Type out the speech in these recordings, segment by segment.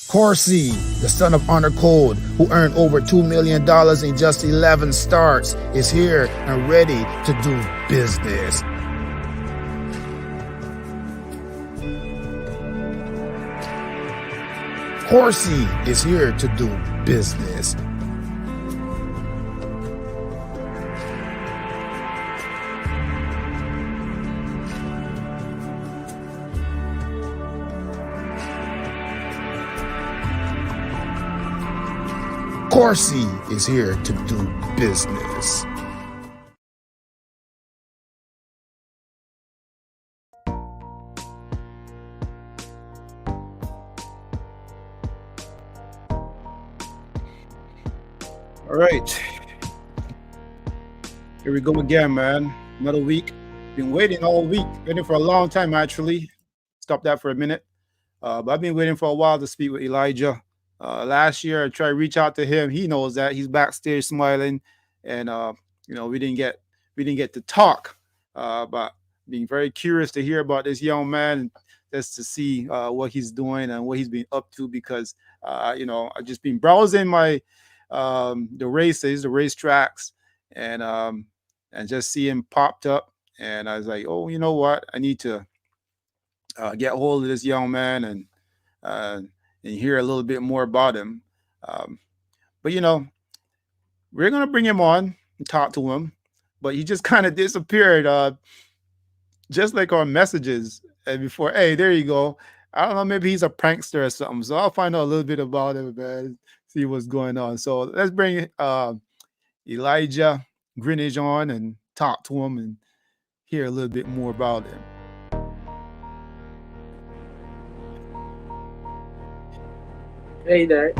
Corsi, the son of Honor Code, who earned over $2 million in just 11 starts, is here and ready to do business. Corsi is here to do business. Corsi is here to do business. All right. Here we go again, man. Another week. Been waiting all week. Waiting for a long time, actually. Stop that for a minute. But I've been waiting for a while to speak with Elijah. Last year, I tried to reach out to him. He knows that. He's backstage smiling. And, we didn't get to talk. But being very curious to hear about this young man, just to see what he's doing and what he's been up to, because, I've just been browsing my the racetracks, and just see him popped up, and I was like, oh, you know what? I need to get hold of this young man and hear a little bit more about him. But we're gonna bring him on and talk to him, but he just kind of disappeared, just like our messages. And before, hey, there you go. I don't know, maybe he's a prankster or something. So I'll find out a little bit about him, man. See what's going on. So let's bring Elijah Greenidge on and talk to him and hear a little bit more about him. Hey there.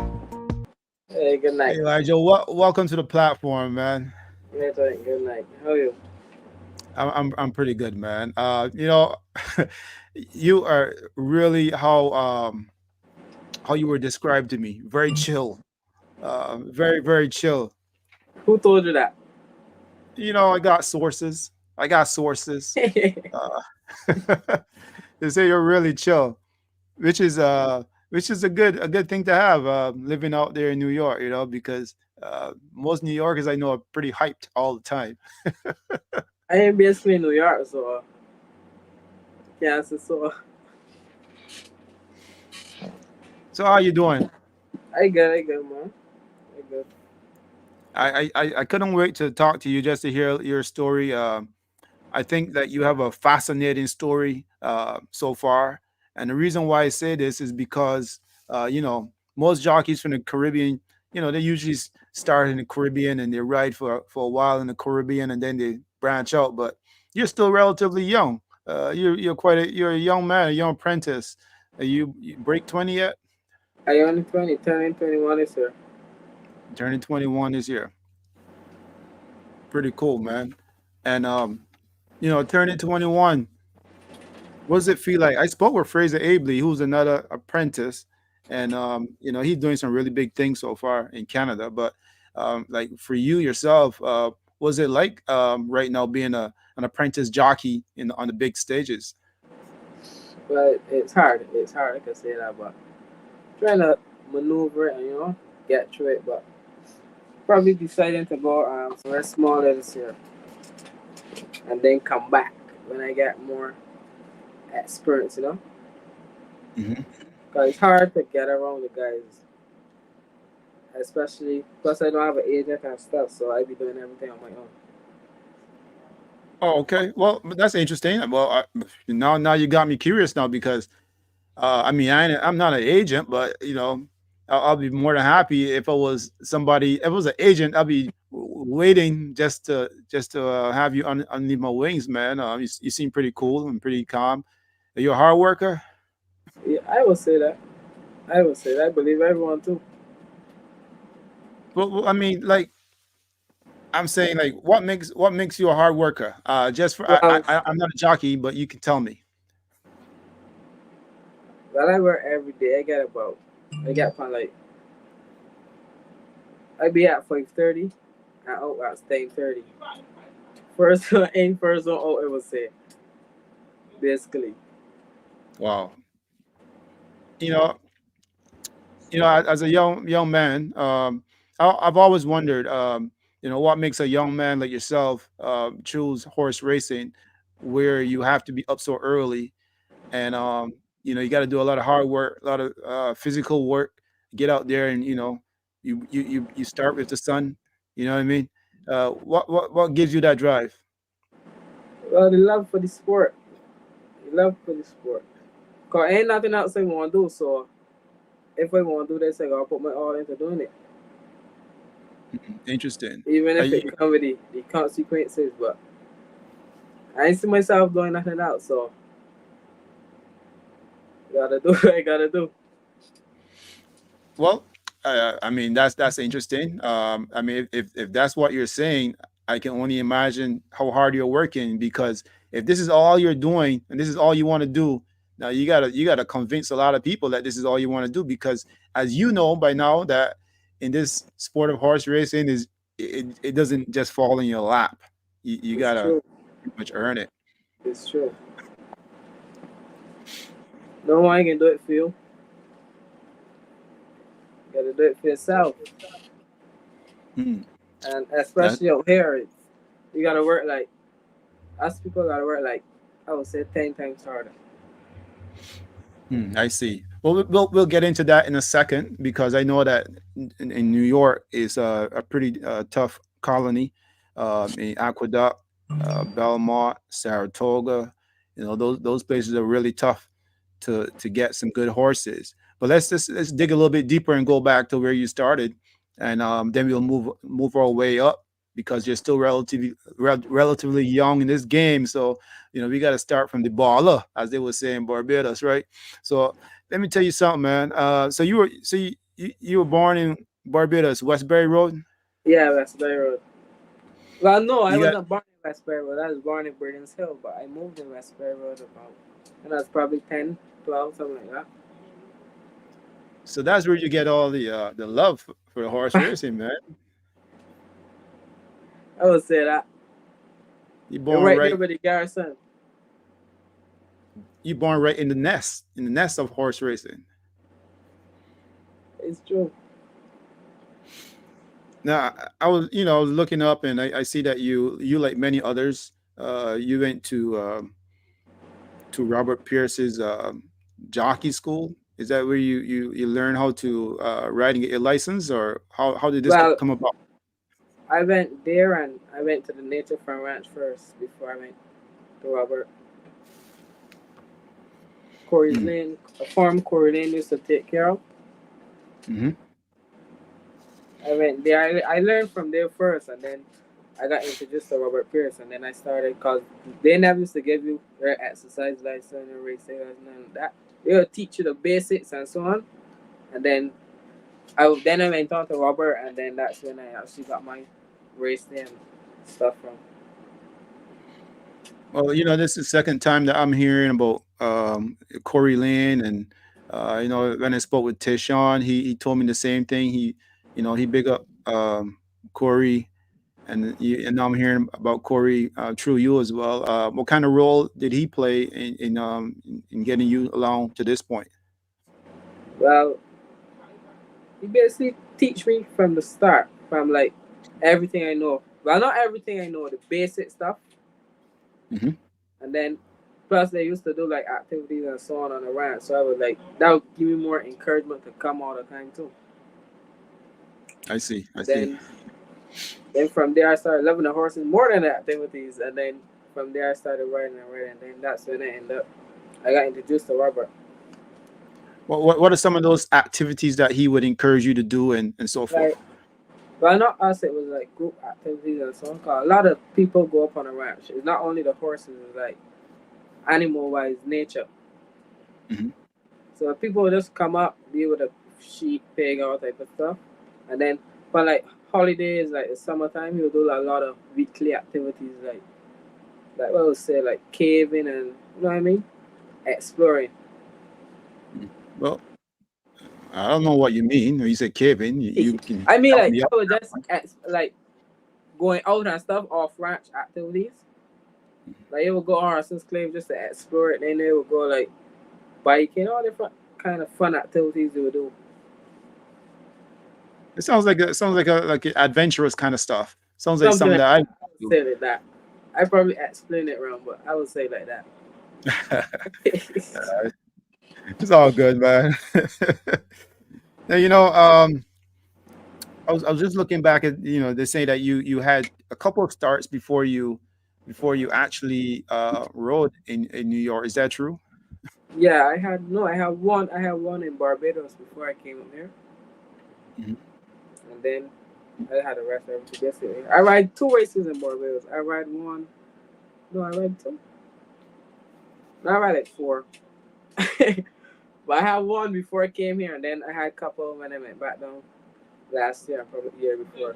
Hey, good night. Hey, Elijah, welcome to the platform, man. Good night. How are you? I'm pretty good, man. You are really how you were described to me. Very chill. Very, very chill. Who told you that? I got sources. Uh, they say you're really chill, which is a good thing to have, living out there in New York, because most New Yorkers I know are pretty hyped all the time. I am basically in New York, so yeah, so So how you doing? I good, man. I good. I couldn't wait to talk to you just to hear your story. I think that you have a fascinating story so far, and the reason why I say this is because most jockeys from the Caribbean, they usually start in the Caribbean and they ride for a while in the Caribbean and then they branch out. But you're still relatively young. You're a young man, a young apprentice. You break 20 yet? I only 20, turning 21 this year. Turning 21 this year. Pretty cool, man. And turning 21. What does it feel like? I spoke with Fraser Abley, who's another apprentice, and he's doing some really big things so far in Canada. But like for you yourself, what's it like right now being an apprentice jockey on the big stages? But it's hard. It's hard, I can say that, but trying to maneuver and get through it. But probably deciding to go somewhere smaller this year, and then come back when I get more experience. Mm-hmm. Because it's hard to get around the guys, especially because I don't have an agent and stuff, so I be doing everything on my own. Oh, okay. Well, that's interesting. Well, now you got me curious now because I'm not an agent, but I'll be more than happy if I was somebody. If I was an agent, I'll be waiting just to have you underneath my wings, man. You seem pretty cool and pretty calm. Are you a hard worker? Yeah, I would say that. I believe everyone too. Well, I mean, like I'm saying, like what makes you a hard worker? Just for Well, I'm not a jockey, but you can tell me. I work every day. I get from like I be at 5:30 and out at 10:30. First in first one out, I would say basically. Wow. You know, you know, as a young man, I've always wondered, you know, what makes a young man like yourself choose horse racing, where you have to be up so early, and you know, you got to do a lot of hard work, a lot of physical work, get out there, and you know, you start with the sun. You know what I mean? What gives you that drive? Well, the love for the sport. The love for the sport. Cause ain't nothing else I want to do. So if I want to do this, I gotta put my all into doing it. Interesting. Even Uh, if you, it come with the consequences. But I ain't see myself doing nothing else. So gotta do what I gotta do. Well, I mean that's interesting. I mean, if that's what you're saying, I can only imagine how hard you're working because if this is all you're doing and this is all you want to do, now you gotta convince a lot of people that this is all you want to do because as you know by now that in this sport of horse racing is it doesn't just fall in your lap. You It's gotta true. pretty much earn it. It's true. No one can do it for you. You gotta do it for yourself. Hmm. And That especially out here, you gotta work like us people gotta work like I would say 10 times harder. I see. Well, we'll get into that in a second because I know that in New York is a pretty tough colony. In Aqueduct, Belmont, Saratoga, you know those places are really tough to get some good horses. But let's dig a little bit deeper and go back to where you started, and then we'll move our way up because you're still relatively young in this game. So you know we got to start from the baller, as they would say in Barbados, right? So let me tell you something, man. So you were born in Barbados, Westbury Road. Yeah, Westbury Road. Well, no, I You was got not born in Westbury Road. I was born in Burdens Hill, but I moved in Westbury Road about, and I was probably 10, 12, something like so that's where you get all the love for the horse that. racing, man. I would say that. You And born right there right. by the garrison. You born right in the nest of horse racing. It's true. Now I was you know I was looking up and I see that you like many others. You went to Robert Pierce's jockey school. Is that where you learn how to ride and get your license, or how did this Well, come about? I went there and I went to the Nature Farm Ranch first before I went to Robert. Corey's Mm. Lane, a farm Corey Lane used to take care of. Hmm. I went there. I learned from there first, and then I got introduced to Robert Pierce, and then I started because they never used to give you your exercise license or race license and that. They would teach you the basics and so on, and then I went on to Robert, and then that's when I actually got my race name stuff from. Well, you know, this is the second time that I'm hearing about Corey Lynn, and you know, when I spoke with Tishon, he told me the same thing. You know, he big up Corey, and now I'm hearing about Corey through you as well. What kind of role did he play in getting you along to this point? Well, he basically teach me from the start, from like everything I know. Well, not everything I know, the basic stuff, Hmm. and then plus they used to do like activities and so on the ranch. So I would like that would give me more encouragement to come all the time too. I see. I And see. then from there I started loving the horses more than the activities, and then from there I started riding and riding. And then that's when I ended up. I got introduced to Robert. What are some of those activities that he would encourage you to do and so forth? Like, well, not us. It was like group activities and so on. 'Cause a lot of people go up on a ranch. It's not only the horses. It's like animal wise nature. Hmm. So people will just come up, deal with the sheep, pig, all type of stuff, and then for like holidays, like the summertime, you'll do like, a lot of weekly activities, like what I would say, like caving and you know what I mean, exploring. Well, I don't know what you mean. When you say Kevin, you can I mean, help like me I out. would just like going out and stuff off ranch activities. Like it would go on Since Clave just to explore it. Then they would go like biking, all different kind of fun activities they would do. It sounds like a adventurous kind of stuff. Sounds like Something something like that I that. I would say like that. I probably explain it wrong, but I would say like that. do. It's all good, man. Now, I was just looking back at, they say that you had a couple of starts before you actually rode in New York. Is that true? Yeah, I had no. I had one in Barbados before I came up here, Mhm. and then I had a rest of everything yesterday. I ride two races in Barbados. I ride one. No, I ride two. No, I ride like four. But I had one before I came here, and then I had a couple when I went back down last year, probably the year before.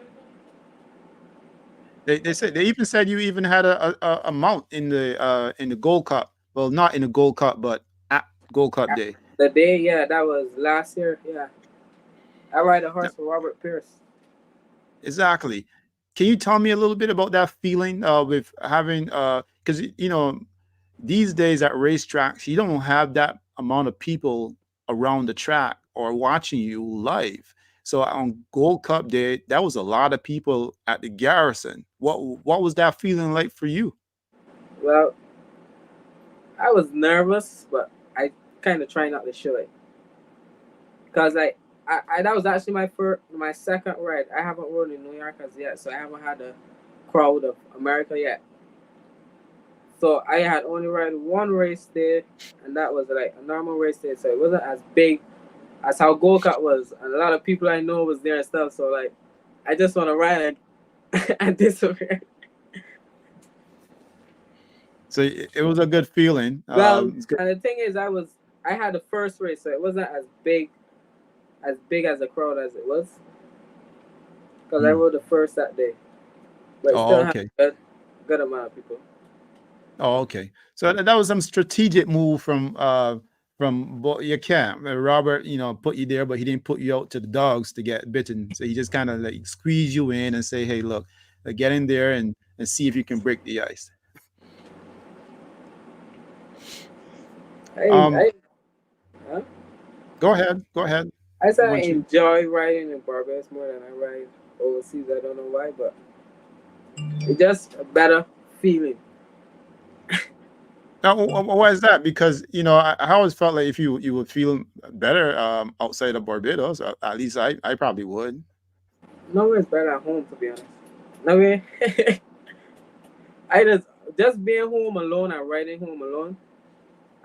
They even said you even had a mount in the Gold Cup. Well, not in the Gold Cup, but at Gold Cup day. The day, yeah, that was last year. Yeah, I ride a Yeah, horse for Robert Pierce. exactly. Can you tell me a little bit about that feeling with having because these days at racetracks you don't have that amount of people around the track or watching you live. So on Gold Cup day, that was a lot of people at the Garrison. What was that feeling like for you? Well, I was nervous, but I kind of try not to show it, cause like I that was actually my second ride. I haven't rode in New York as yet, so I haven't had a crowd of America yet. So I had only ride one race there, and that was like a normal race day. So it wasn't as big as how Gold Cup was, and a lot of people I know was there and stuff. So like, I just want to ride and disappear. So it was a good feeling. Well, It's good. and the thing is, I had the first race, so it wasn't as big as the crowd as it was, because I Mm. rode the first that day, but it Oh, still had okay. a good amount of people. Oh, okay. So that was some strategic move from your camp. Robert, put you there, but he didn't put you out to the dogs to get bitten. So he just kind of like squeeze you in and say, "Hey, look, get in there and see if you can break the ice." Um, I huh? Go ahead. Go ahead. I I said I want you. enjoy riding in Barbados more than I ride overseas. I don't know why, but it's just a better feeling. Now, why is that? Because I always felt like if you would feel better outside of Barbados, at least I probably would. Nowhere's better at home, to be honest. No way. I just being home alone and riding home alone.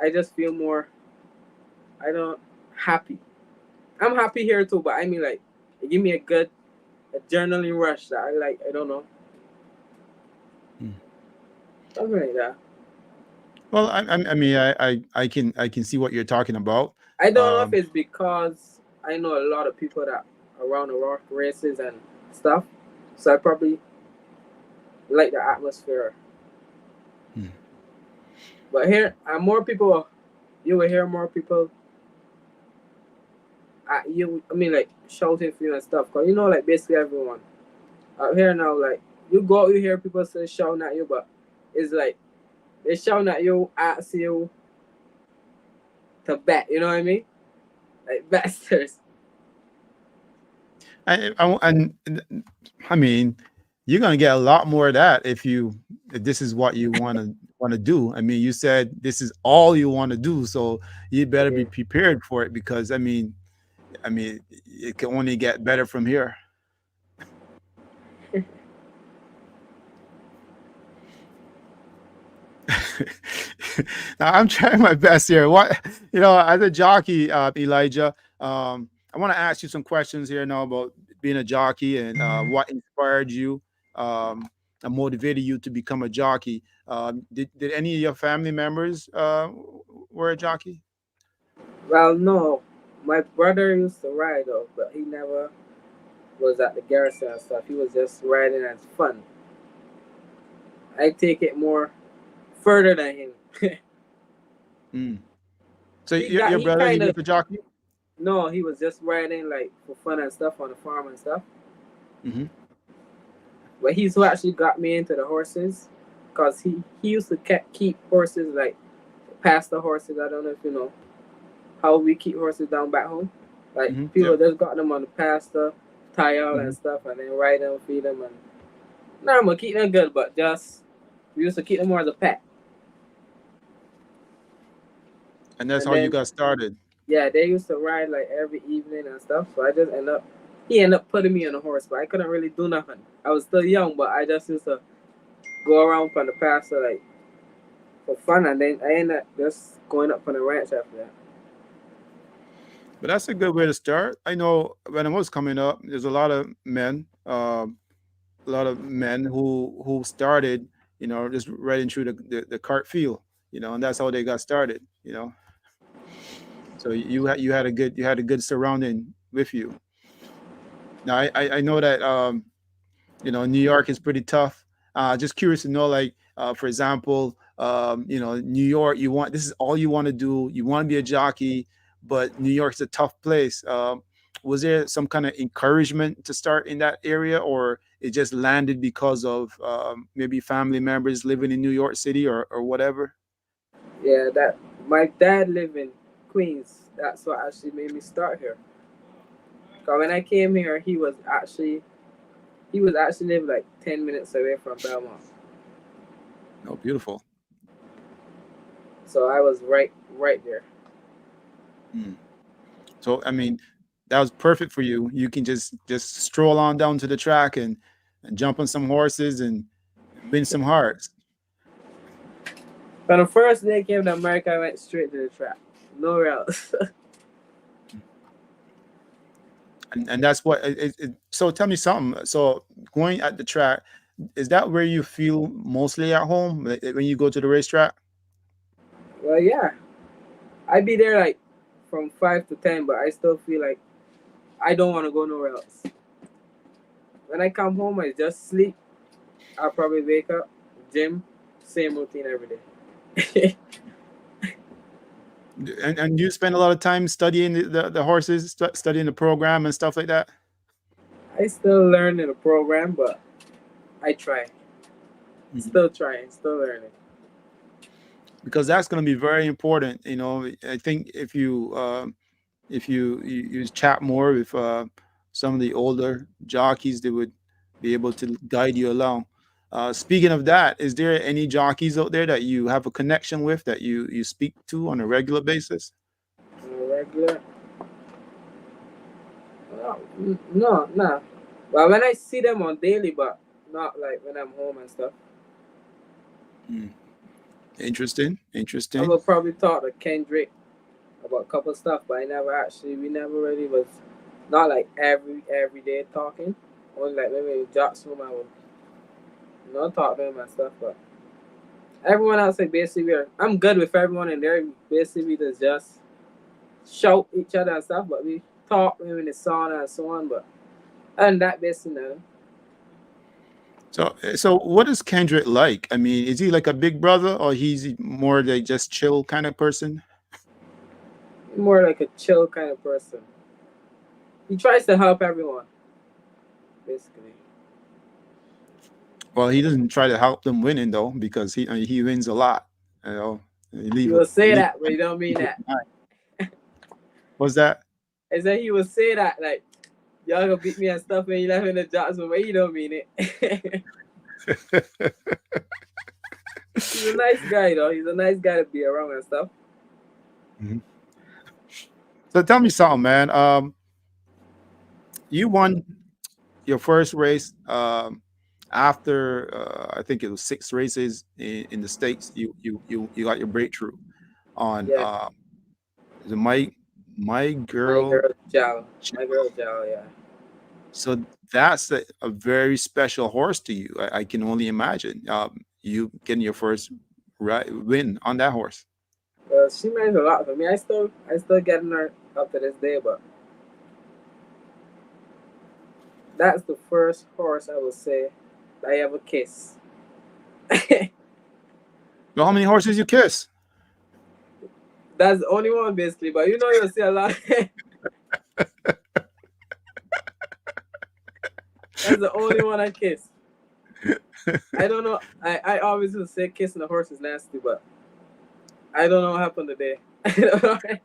I just feel more. I don't happy. I'm happy here too, but I mean like, it give me a adrenaline rush that I like. I don't know, Hmm. something like that. Well, I mean, I can see what you're talking about. I don't know if Um, it's because I know a lot of people that around the rock races and stuff, so I probably like the atmosphere. hmm. But here, more people. You will hear more people at you. I mean, like shouting for you and stuff. Cause like basically everyone out here now, like you go out, you hear people still shouting at you, but it's like they shouting at you, ask you to bet. You know what I mean? Like bastards. And I mean, you're gonna get a lot more of that if this is what you want to do. I mean, you said this is all you want to do, so you better Yeah. be prepared for it because I mean, it can only get better from here. Now I'm trying my best here. As a jockey, Elijah, I want to ask you some questions here now about being a jockey and what inspired you and motivated you to become a jockey. Did any of your family members were a jockey? Well, no, my brother used to ride though, but he never was at the garrison and stuff. He was just riding as fun. I take it more further than him. Mm. So your He brother, he kind was of a jockey? no, he was just riding like for fun and stuff on the farm and stuff. Hmm. But he's who actually got me into the horses, cause he used to keep horses like past the horses. I don't know if you know how we keep horses down back home. Like Hmm. people Yeah. just got them on the pasture, tie out and stuff, and then ride them, feed them, and normal keep them good, but just we used to keep them more as a pet. And that's And how you then got started. yeah, they used to ride like every evening and stuff. So I just he ended up putting me on a horse, but I couldn't really do nothing. I was still young, but I just used to go around from the pasture like for fun, and then I ended up just going up on the ranch after that. But that's a good way to start. I know when I was coming up, there's a lot of men who started, just riding through the cart field, and that's how they got started. So you had a good surrounding with you. Now I know that New York is pretty tough. Just curious to know, like, for example, New York, this is all you want to do. You want to be a jockey, but New York's a tough place. Was there some kind of encouragement to start in that area, or it just landed because of maybe family members living in New York City or whatever? Yeah, that my dad lived in Queens. That's what actually made me start here. Cause when I came here, he was actually lived like 10 minutes away from Belmont. Oh, beautiful. So I was right there. Mm. So I mean, that was perfect for you. You can just stroll on down to the track and jump on some horses and win some hearts. From the first day I came to America, I went straight to the track. Nowhere else. And that's what so tell me something. So going at the track, is that where you feel mostly at home, when you go to the racetrack? Well, yeah, I'd be there like from 5 to 10, but I still feel like I don't want to go nowhere else. When I come home, I just sleep. I'll probably wake up, gym, same routine every day. And you spend a lot of time studying the horses, studying the program and stuff like that? I still learn in the program, but I try. Mhm. Still trying, still learning. Because that's going to be very important. I think if you chat more with some of the older jockeys, they would be able to guide you along. Speaking of that, is there any jockeys out there that you have a connection with, that you speak to on a regular basis? Regular? No, no, no. Well, when I see them on daily, but not like when I'm home and stuff. Hmm. Interesting, I interesting. will probably talk to Kendrick about a couple stuff, but we never really was, not like every day talking. Only like maybe with Jock's room, I would, talk to him and stuff, but everyone else, like, basically, I'm good with everyone, and they're basically just shout each other and stuff, but we talk maybe in the sauna and so on, but and that basically nothing. So what is Kendrick like? I mean, is he like a big brother, or he's more like just chill kind of person? More like a chill kind of person. He tries to help everyone, basically. Well, he doesn't try to help them winning though, because he wins a lot. You know, he He leave, will say leave that, but he don't mean people that. behind. What's that? I said he will say that, like, y'all gonna beat me and stuff when you left in the Johnson, but he don't mean it. He's a nice guy, though. He's a nice guy to be around and stuff. Mhm. So tell me something, man. You won your first race after I think it was 6 races in the states. You got your breakthrough on Yeah, the my my girl. girl Jal. My girl Jal, yeah. So that's a very special horse to you. I can only imagine you getting your first win on that horse. Well, she meant a lot for me. I still getting her up to this day, but that's the first horse I would say I ever kiss. Well, how many horses you kiss? That's the only one, basically. But you'll see a lot. That's the only one I kiss. I don't know. I always would say kissing a horse is nasty, but I don't know what happened today. The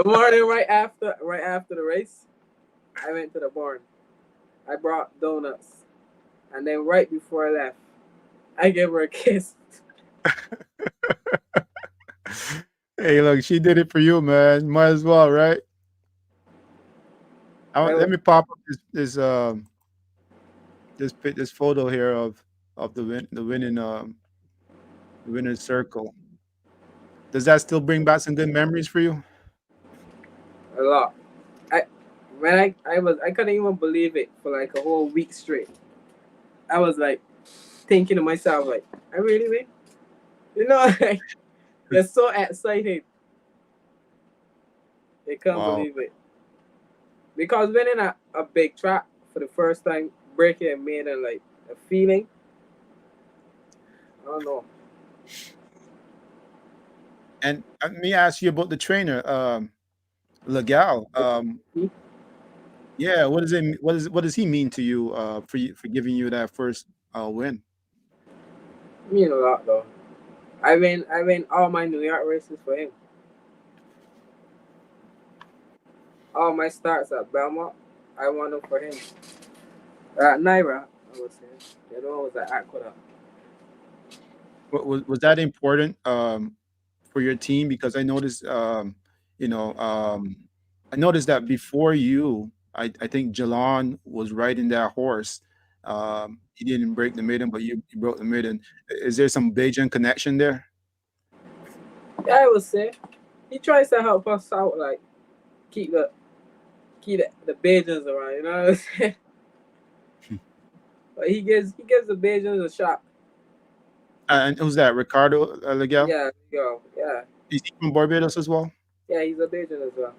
morning right after the race, I went to the barn. I brought donuts, and then right before I left, I gave her a kiss. Hey, look, she did it for you, man. Might as well, right? That Let was me pop up this photo here of the winning circle. Does that still bring back some good memories for you? a lot. I when I couldn't even believe it for like a whole week straight. I was like thinking to myself like, I really win. You know, like you're so excited. You can't Wow. believe it. Because winning a big track for the first time, breaking a maiden like a feeling. I don't know. And let me ask you about the trainer, Legal. He Yeah, what does he mean to you, for giving you that first win? mean a lot though. I win all my New York races for him. All my starts at Belmont, I won them for him. At Naira, I would say. The other one was at Aqueduct. Was that important for your team? Because I noticed, you know, I noticed that before you, I think Jalon was riding that horse. He didn't break the maiden, but you broke the maiden. Is there some Bajan connection there? Yeah, I would say. He tries to help us out, like keep the the Bajans around, you know what I'm saying? But he gives the Bajans a shot. And who's that? Ricardo Legal? Yeah, go. Yeah. Is he from Barbados as well? Yeah, he's a Bajan as well.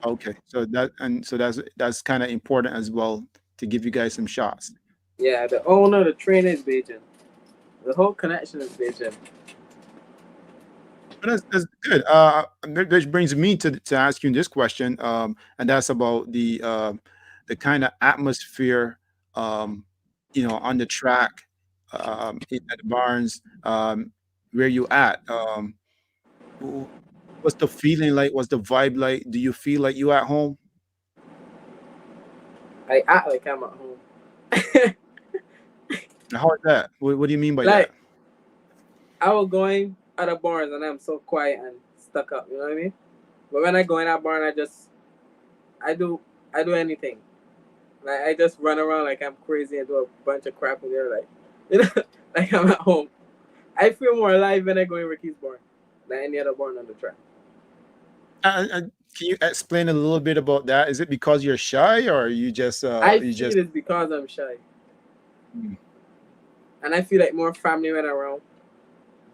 Okay, so that's kind of important as well to give you guys some shots. Yeah, the owner, the trainer is Bajan. The whole connection is Bajan. But that's good. Which brings me to ask you this question, and that's about the kind of atmosphere, on the track, at the barns, where you at. wh- what's the feeling like? What's the vibe like? Do you feel like you at home? I act like I'm at home. How is that? What do you mean by that? Like I was going other bars and I'm so quiet and stuck up, you know what I mean? But when I go in that barn, I do I do anything. Like I just run around like I'm crazy and do a bunch of crap in there, like you know, like I'm at home. I feel more alive when I go in Ricky's barn than any other barn on the track. Can you explain a little bit about that? Is it because you're shy, or I you feel just? it's because I'm shy, Hmm. and I feel like more family when around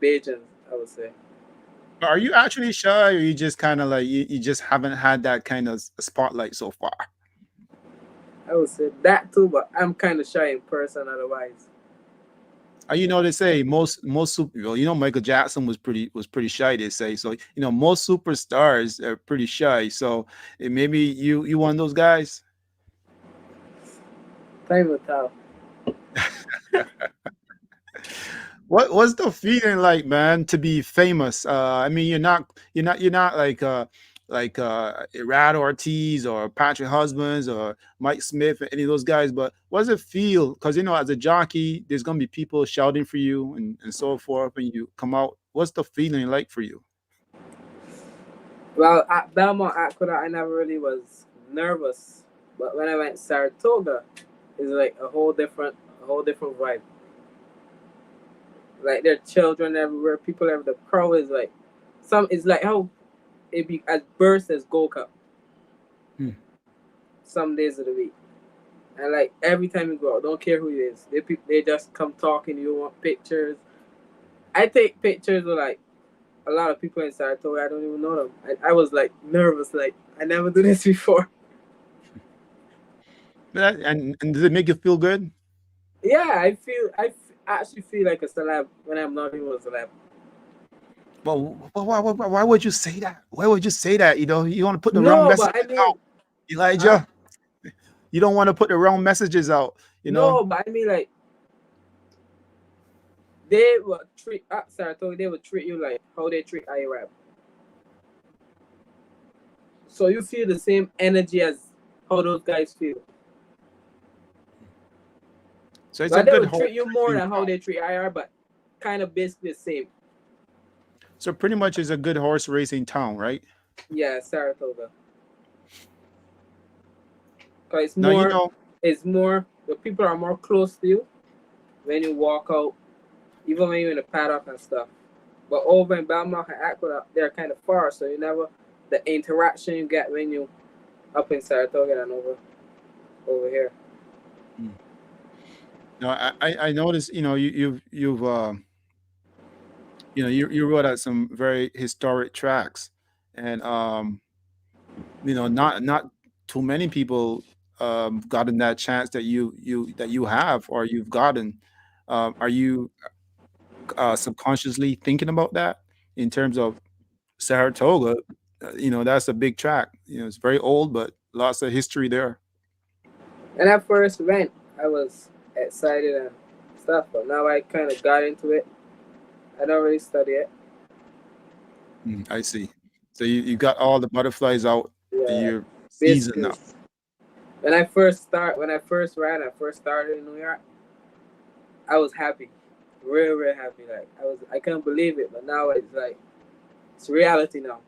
Bajans. I would say Are you actually shy, or you just kind of like you just haven't had that kind of spotlight so far? I would say that too, but I'm kind of shy in person otherwise. They say most super. Well, Michael Jackson was pretty shy. They say so. Most superstars are pretty shy. So maybe you one of those guys. Time will tell. What's the feeling like, man, to be famous? I mean, you're not like Irad Ortiz or Patrick Husbands or Mike Smith or any of those guys. But what does it feel? Because as a jockey, there's gonna be people shouting for you and so forth, when you come out. What's the feeling like for you? Well, at Belmont Aqueduct, I never really was nervous, but when I went Saratoga, it's like a whole different vibe. Like there are children everywhere, people everywhere. The crowd is like, some it's like how it be as burst as Gold Cup Hmm. some days of the week. And like every time you go out, don't care who it is, they just come talking. You want pictures. I take pictures with like a lot of people in Saratoga. I don't even know them. I was like nervous, like I never do this before. And does it make you feel good? Yeah, actually feel like a celeb when I'm not even a celeb. Well, why would you say that? Why would you say that? You want to put the wrong No, but messages I out, mean, huh? Elijah. You don't want to put the wrong messages out. No, but I mean like they would treat at Saratoga. They would treat you like how they treat Arab. So you feel the same energy as how those guys feel. So it's a But they good will horse treat you more racing than how town. they treat IR, but kind of basically the same. So pretty much it's a good horse racing town, right? Yeah, Saratoga. Cause Now you know. it's more. The people are more close to you when you walk out, even when you're in the paddock and stuff. But over in Belmont and Aqueduct, they're kind of far, so you never the interaction you get when you up in Saratoga and over here. No, I noticed. You know, you've you know you rode at some very historic tracks, and you know, not too many people gotten that chance that you have or you've gotten. Are you subconsciously thinking about that in terms of Saratoga? You know, that's a big track. You know, it's very old, but lots of history there. When I first went, I was excited and stuff, but now I kind of got into it. I don't really study it. I see. So you got all the butterflies out and Yeah, you're seasoned basically. now. When I first ran, I first started in New York. I was happy, real happy. Like I couldn't believe it, but now it's like it's reality now.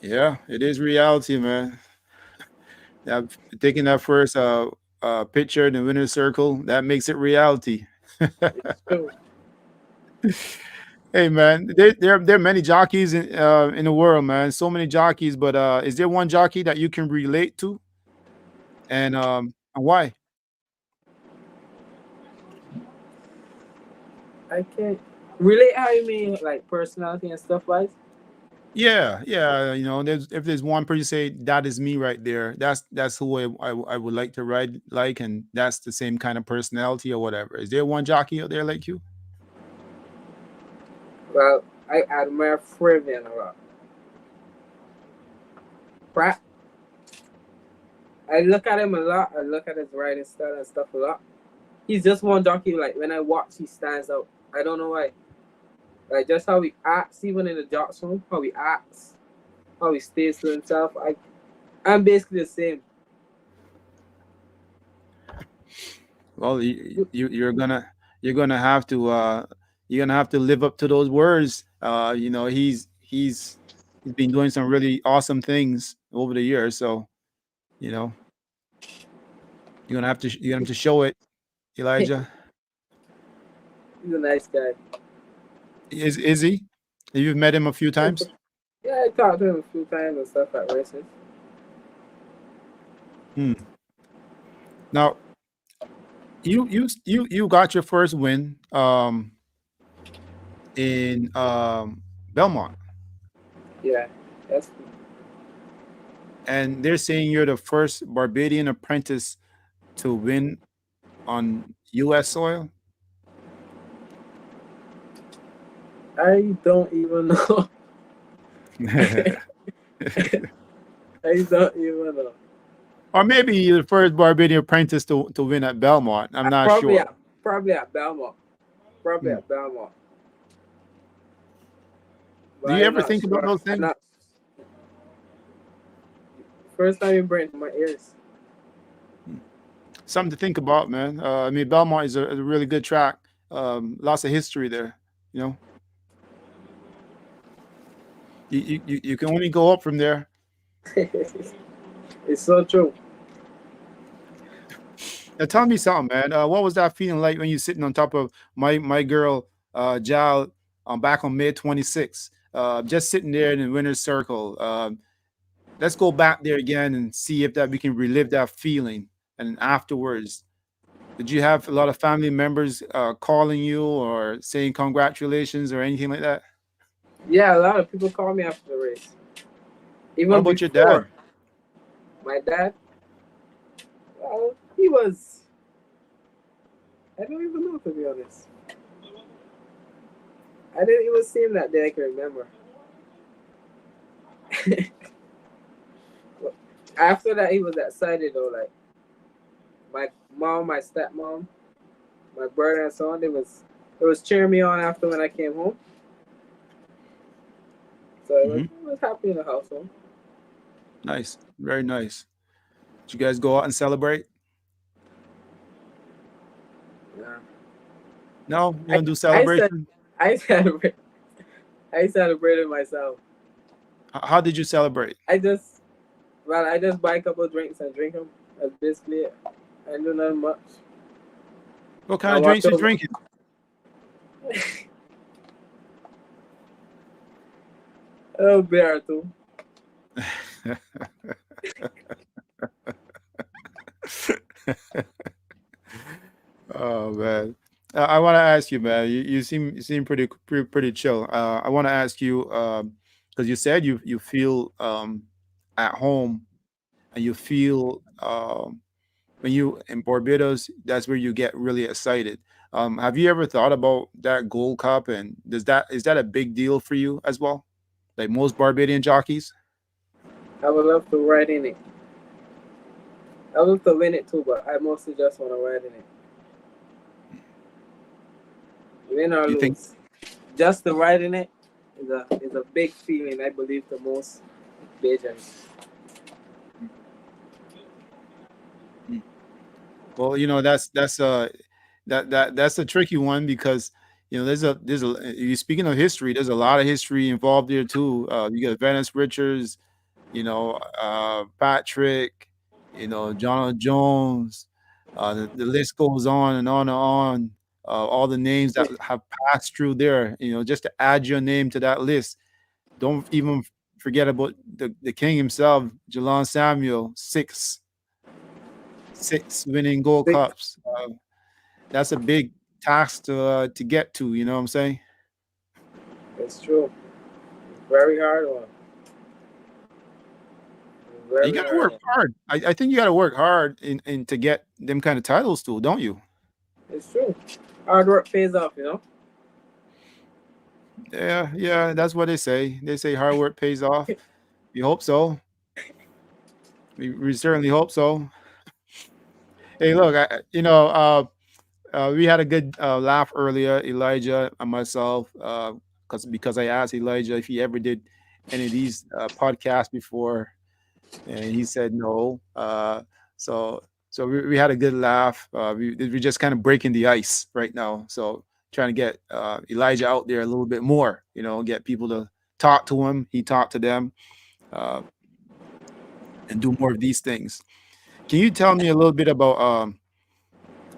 Yeah, it is reality, man. Yeah, taking that first picture in the winner's circle, that makes it reality. It's true. Hey man, there are many jockeys in the world, man. So many jockeys, but is there one jockey that you can relate to, and why? I can't relate how you mean like personality and stuff like. Yeah, yeah. You know, if there's one person you say that is me right there, that's who I would like to ride like, and that's the same kind of personality or whatever. Is there one jockey out there like you? Well, I admire Frivian a lot. Pratt, I look at him a lot. I look at his riding style and stuff a lot. He's just one jockey. Like when I watch, he stands out. I don't know why. Like just how he acts, even in the jocks room, how he acts, how he stays to himself. I'm basically the same. Well, you're gonna have to live up to those words. You know, he's been doing some really awesome things over the years. So you know, you're gonna have to show it, Elijah. He's a nice guy. Is he? You've met him a few times. Yeah, I talked to him a few times and stuff at races. Hmm. Now you got your first win in Belmont, Yeah, that's and they're saying you're the first Barbadian apprentice to win on U.S. soil. I don't even know. I don't even know. Or maybe you're the first Barbadian apprentice to win at Belmont. I'm I not sure. probably at Belmont. Probably Hmm. at Belmont. But Do you I'm ever not think about sure. those I'm things? not first time you bring it to my ears. Something to think about, man. I mean, Belmont is a really good track. Lots of history there. You know, you can only go up from there. It's so true. Now, tell me something, man. What was that feeling like when you're sitting on top of my girl, Jal, back on May 26th? Just sitting there in the winner's circle. Let's go back there again and see if that we can relive that feeling. And afterwards, did you have a lot of family members calling you or saying congratulations or anything like that? Yeah, a lot of people call me after the race. What Even about your dad? before my dad, well, he was. I don't even know to be honest. I didn't even see him that day. I can remember. After that, he was excited though. Like my mom, my stepmom, my brother, and so on. They was cheering me on after when I came home. So Hmm. it was happy in the household. Nice, very nice. Did you guys go out and celebrate? Yeah. No, you I don't do I said celebration. I celebrate I celebrated myself. How did you celebrate? I just I just buy a couple of drinks and drink them. That's basically it. I do nothing much. What kind I of watch drinks you over. drinking? Oh, beer too. Oh man, I want to ask you, man. You seem pretty chill. I want to ask you because you said you feel at home and you feel when you in Barbados, that's where you get really excited. Have you ever thought about that Gold Cup, and is that a big deal for you as well? Like most Barbadian jockeys? I would love to ride in it. I would love to win it too, but I mostly just want to ride in it. Win or Do you think? lose. Just to ride in it is a big feeling, I believe, to most Bajans. Mm. Well, that's a tricky one because you speaking of history, there's a lot of history involved there too. You got Venice Richards, Patrick, John Jones. The list goes on and on and on. All the names that have passed through there, just to add your name to that list. Don't even forget about the king himself, Jalon Samuel, six winning Gold Six. Cups. That's a big task to get to. You know what I'm saying? It's true. Very hard one. You Very got to hard work one. hard. I think you got to work hard in to get them kind of titles too, don't you? It's true. Hard work pays off. Yeah, yeah. That's what they say. They say hard work pays off. We hope so. We certainly hope so. Hey, look, we had a good laugh earlier, Elijah and myself, because I asked Elijah if he ever did any of these podcasts before, and he said no. So we had a good laugh. We're just kind of breaking the ice right now. So trying to get Elijah out there a little bit more. Get people to talk to him. He talked to them, uh, and do more of these things. Can you tell me a little bit about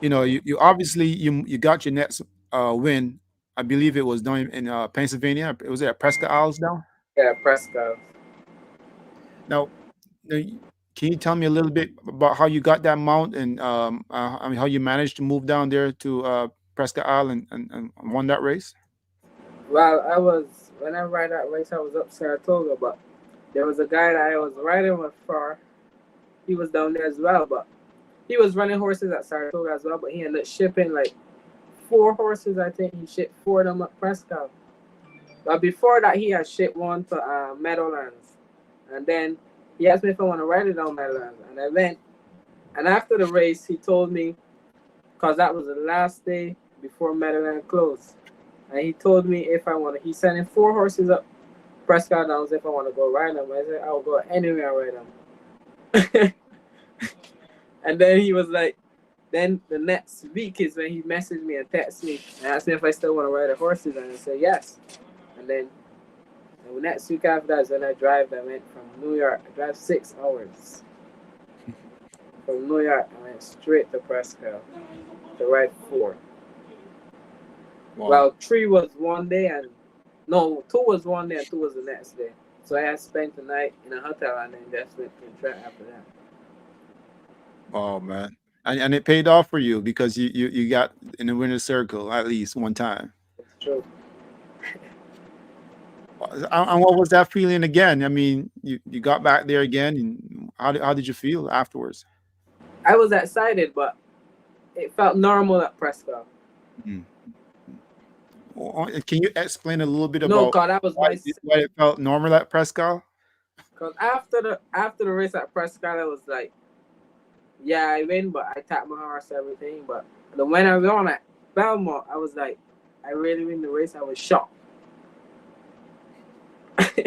you obviously you got your next win. I believe it was down in Pennsylvania. It was at Prescott Isles now. Yeah, Prescott. Now, uh, can you tell me a little bit about how you got that mount and I mean how you managed to move down there to Prescott Isle and won that race? Well, when I ride that race, I was up Saratoga, but there was a guy that I was riding with for. He was down there as well, but he was running horses at Saratoga as well, but he ended up shipping like 4 horses. I think he shipped 4 of them at Prescott. But before that, he had shipped one to Meadowlands, and then he asked me if I want to ride it on Meadowlands, and I went. And after the race, he told me because that was the last day before Meadowlands closed. And he told me if I want to, he's sending 4 horses up Prescott Downs if I want to go ride them. I said, I'll go anywhere and ride them. And then he was like, then the next week is when he messaged me and texted me and asked me if I still want to ride the horses. And I said, yes. And then the next week after that is when I went from New York. I drive 6 hours. From New York, I went straight to Prescott to ride 4. Wow. Well, 3 was one day, and no, 2 was one day, and 2 was the next day. So I had spent the night in a hotel, and then just went to the track after that. Oh man, and it paid off for you because you got in the winner's circle at least one time. It's true. And what was that feeling again? I mean, you got back there again, and how did you feel afterwards? I was excited, but it felt normal at Prescott. Mm. Can you explain a little bit No, about cause that was my. why it felt normal at Prescott? Cause after the race at Prescott, I was like, yeah, I win, but I tapped my horse and everything. But the when I won at Belmont, I was like, I really win the race. I was shocked. I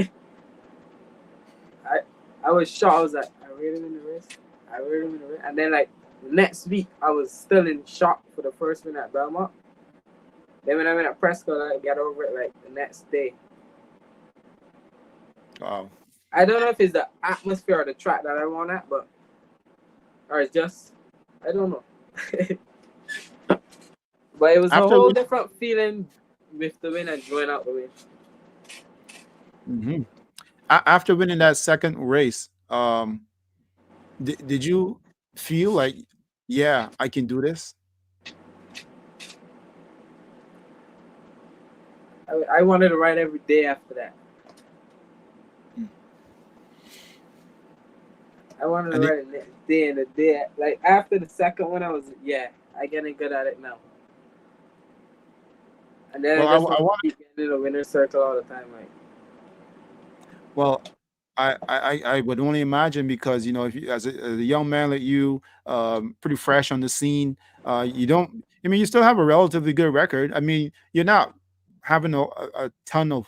I was shocked. I was like, I really win the race. I really win the race. And then like next week, I was still in shock for the first win at Belmont. Then when I went at Prescott, I got over it like the next day. Wow. I don't know if it's the atmosphere or the track that I won at, but or it's just I don't know. But it was a After whole win- different feeling with the win and join out the win. Mhm. After winning that second race, did you feel like, yeah, I can do this? I wanted to ride every day after that. Mm. I wanted to And ride it next day and the day. Like after the second one, I was I getting good at it now. And then I well, just I want to want. keep getting in the winner's circle all the time. Like Well, I would only imagine because if you as a young man like you, pretty fresh on the scene, you don't. I mean, you still have a relatively good record. I mean, you're not having a ton of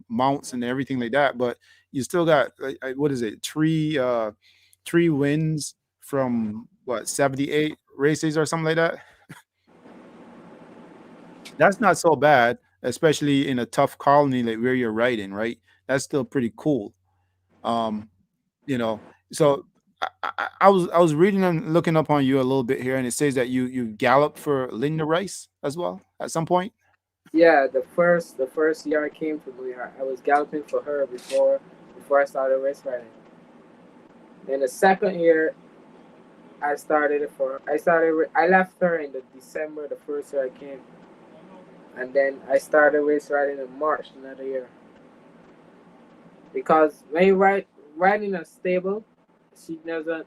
mounts and everything like that, but you still got what is it, three wins from what 78 races or something like that. That's not so bad, especially in a tough colony like where you're riding, right? That's still pretty cool. Um, you know, so I was reading and looking up on you a little bit here, and it says that you galloped for Linda Rice as well at some point. yeah, the first year I came to New York, I was galloping for her before I started race riding. Then the second year, I started it for I left her in the December the first year I came, and then I started race riding in March another year. Because when you ride in a stable, she doesn't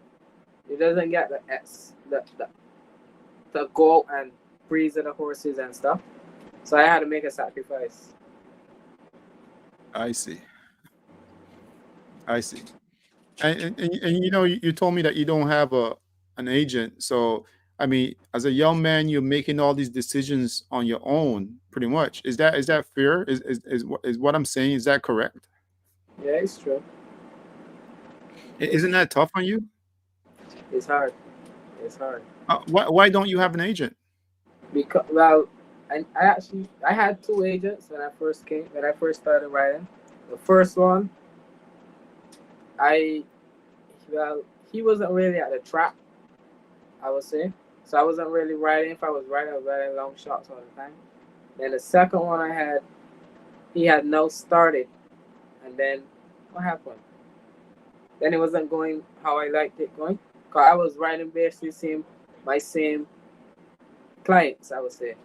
it doesn't get the go and breeze of the horses and stuff. So I had to make a sacrifice. I see. I see. And you told me that you don't have an agent. So I mean, as a young man, you're making all these decisions on your own, pretty much. Is that fair? Is what I'm saying? Is that correct? Yeah, it's true. It's Isn't that tough on you? it's hard. It's hard. Why don't you have an agent? Because well, I actually I had two agents when I first started riding. The first one, I well he wasn't really at the track, I would say. So I wasn't really riding. If I was riding, I was riding long shots all the time. Then the second one I had, he had now started, and then what happened? Then it wasn't going how I liked it going. Cause I was riding basically my same clients, I would say.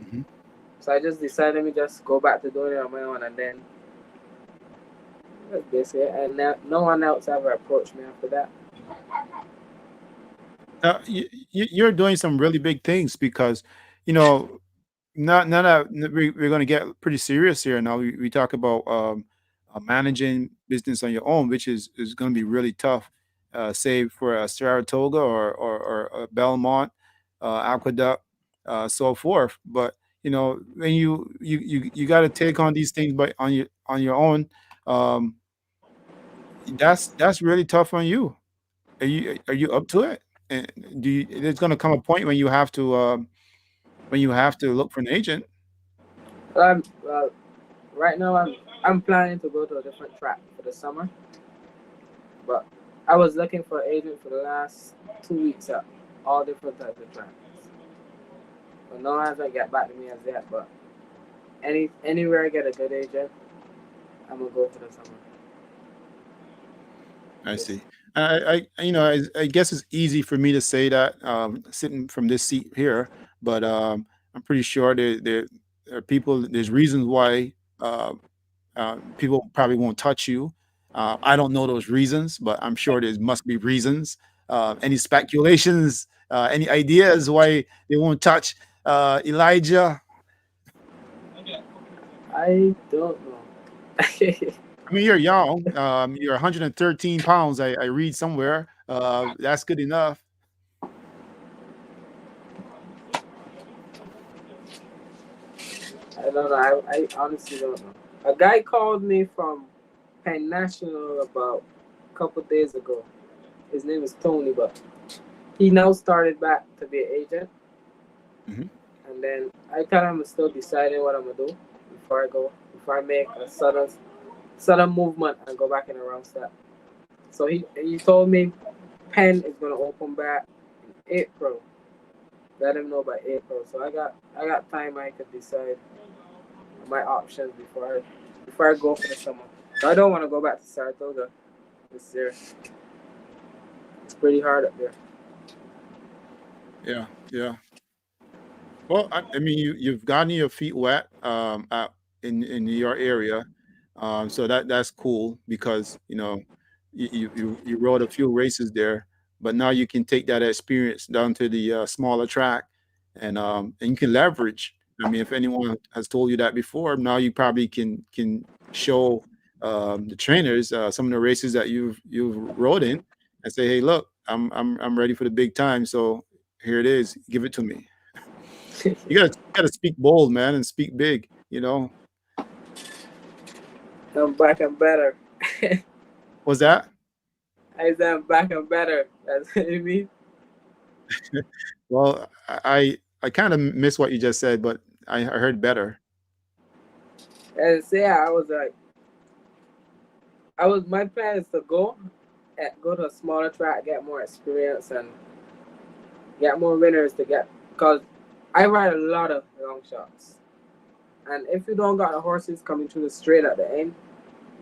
Mhm. So I just decided let me just go back to doing it on my own, and then that's basically it. And no one else ever approached me after that. You're doing some really big things because, you know, not that we're going to get pretty serious here. Now we talk about managing business on your own, which is going to be really tough. Say for a Saratoga or a Belmont, Aqueduct, so forth. But when you got to take on these things by on your own, um, that's really tough on you. Are you up to it? And there's going to come a point when you have to look for an agent. Well, right now I'm planning to go to a different track for the summer, but I was looking for an agent for the last 2 weeks at all different types of tracks. But no one hasn't got back to me as yet. But anywhere I get a good agent, I'm gonna go for the summer. I Yes. see. I guess it's easy for me to say that sitting from this seat here, but I'm pretty sure there are people. There's reasons why uh, people probably won't touch you. I don't know those reasons, but I'm sure there must be reasons. Any speculations? Any ideas why they won't touch Elijah? I don't know. I mean, you're young. You're 113 pounds. I read somewhere. That's good enough. I don't know. I honestly don't know. A guy called me from. Penn National about a couple days ago. His name is Tony, but he now started back to be an agent. Mhm. And then I tell him I'm still deciding what I'm gonna do before I go, before I make a sudden movement and go back in the wrong step. So he told me Penn is gonna open back in April. Let him know by April. So I got time I could decide my options before I go for the summer. I don't want to go back to Saratoga this year. It's pretty hard up there. Yeah, yeah. Well, I mean, you've gotten your feet wet out in your area, so that's cool because you rode a few races there, but now you can take that experience down to the smaller track, and you can leverage. I mean, if anyone has told you that before, now you probably can show the trainers some of the races that you've rode in, and say, hey, look, I'm ready for the big time, so here it is, give it to me. You gotta speak bold, man, and speak big. I'm back and better. Was that? I said I'm back and better. That's what you mean. Well, I kind of miss what you just said, but I heard better. And so yeah, my plan is to go to a smaller track, get more experience, and get more winners to get. Cause I ride a lot of long shots, and if you don't got the horses coming through the straight at the end,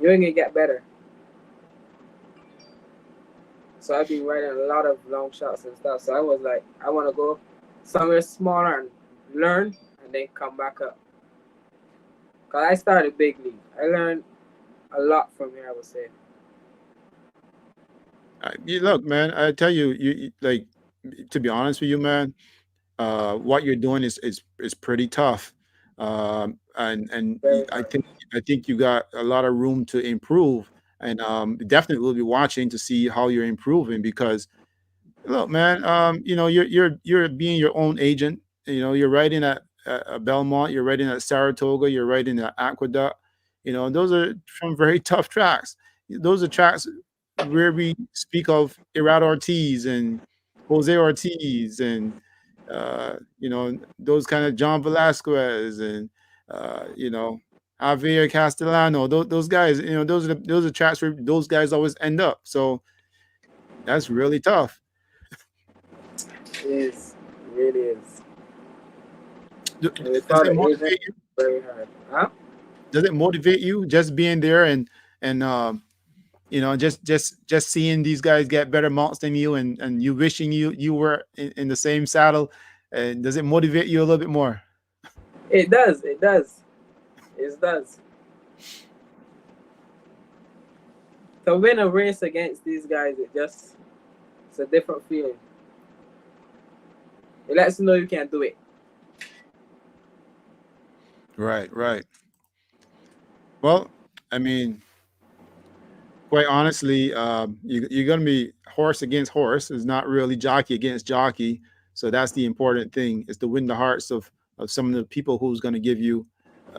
you ain't gonna get better. So I've been riding a lot of long shots and stuff. So I was like, I want to go somewhere smaller and learn, and then come back up. Cause I started big league. I learned a lot from here, I would say. Look, man, I tell you, like, to be honest with you, man, what you're doing is pretty tough, and Very I hard. think you got a lot of room to improve, and definitely we'll be watching to see how you're improving because look, man, you're being your own agent. You're writing at Belmont, you're writing at Saratoga, you're writing at Aqueduct. Those are some very tough tracks. Those are tracks where we speak of Irad Ortiz and Jose Ortiz and those kind of John Velasquez and Javier Castellano. Those guys, those are tracks where those guys always end up. So that's really tough. It is. It really is. Do- And Does without it an agent, motivate you? very hard. Huh? Does it motivate you just being there and just seeing these guys get better mounts than you and you wishing you were in the same saddle? And does it motivate you a little bit more? It does. It does. It does. To win a race against these guys, it's a different feeling. It lets you know you can do it. Right, right. Well, I mean, quite honestly, you're going to be horse against horse. It's not really jockey against jockey. So that's the important thing is to win the hearts of some of the people who's going to give you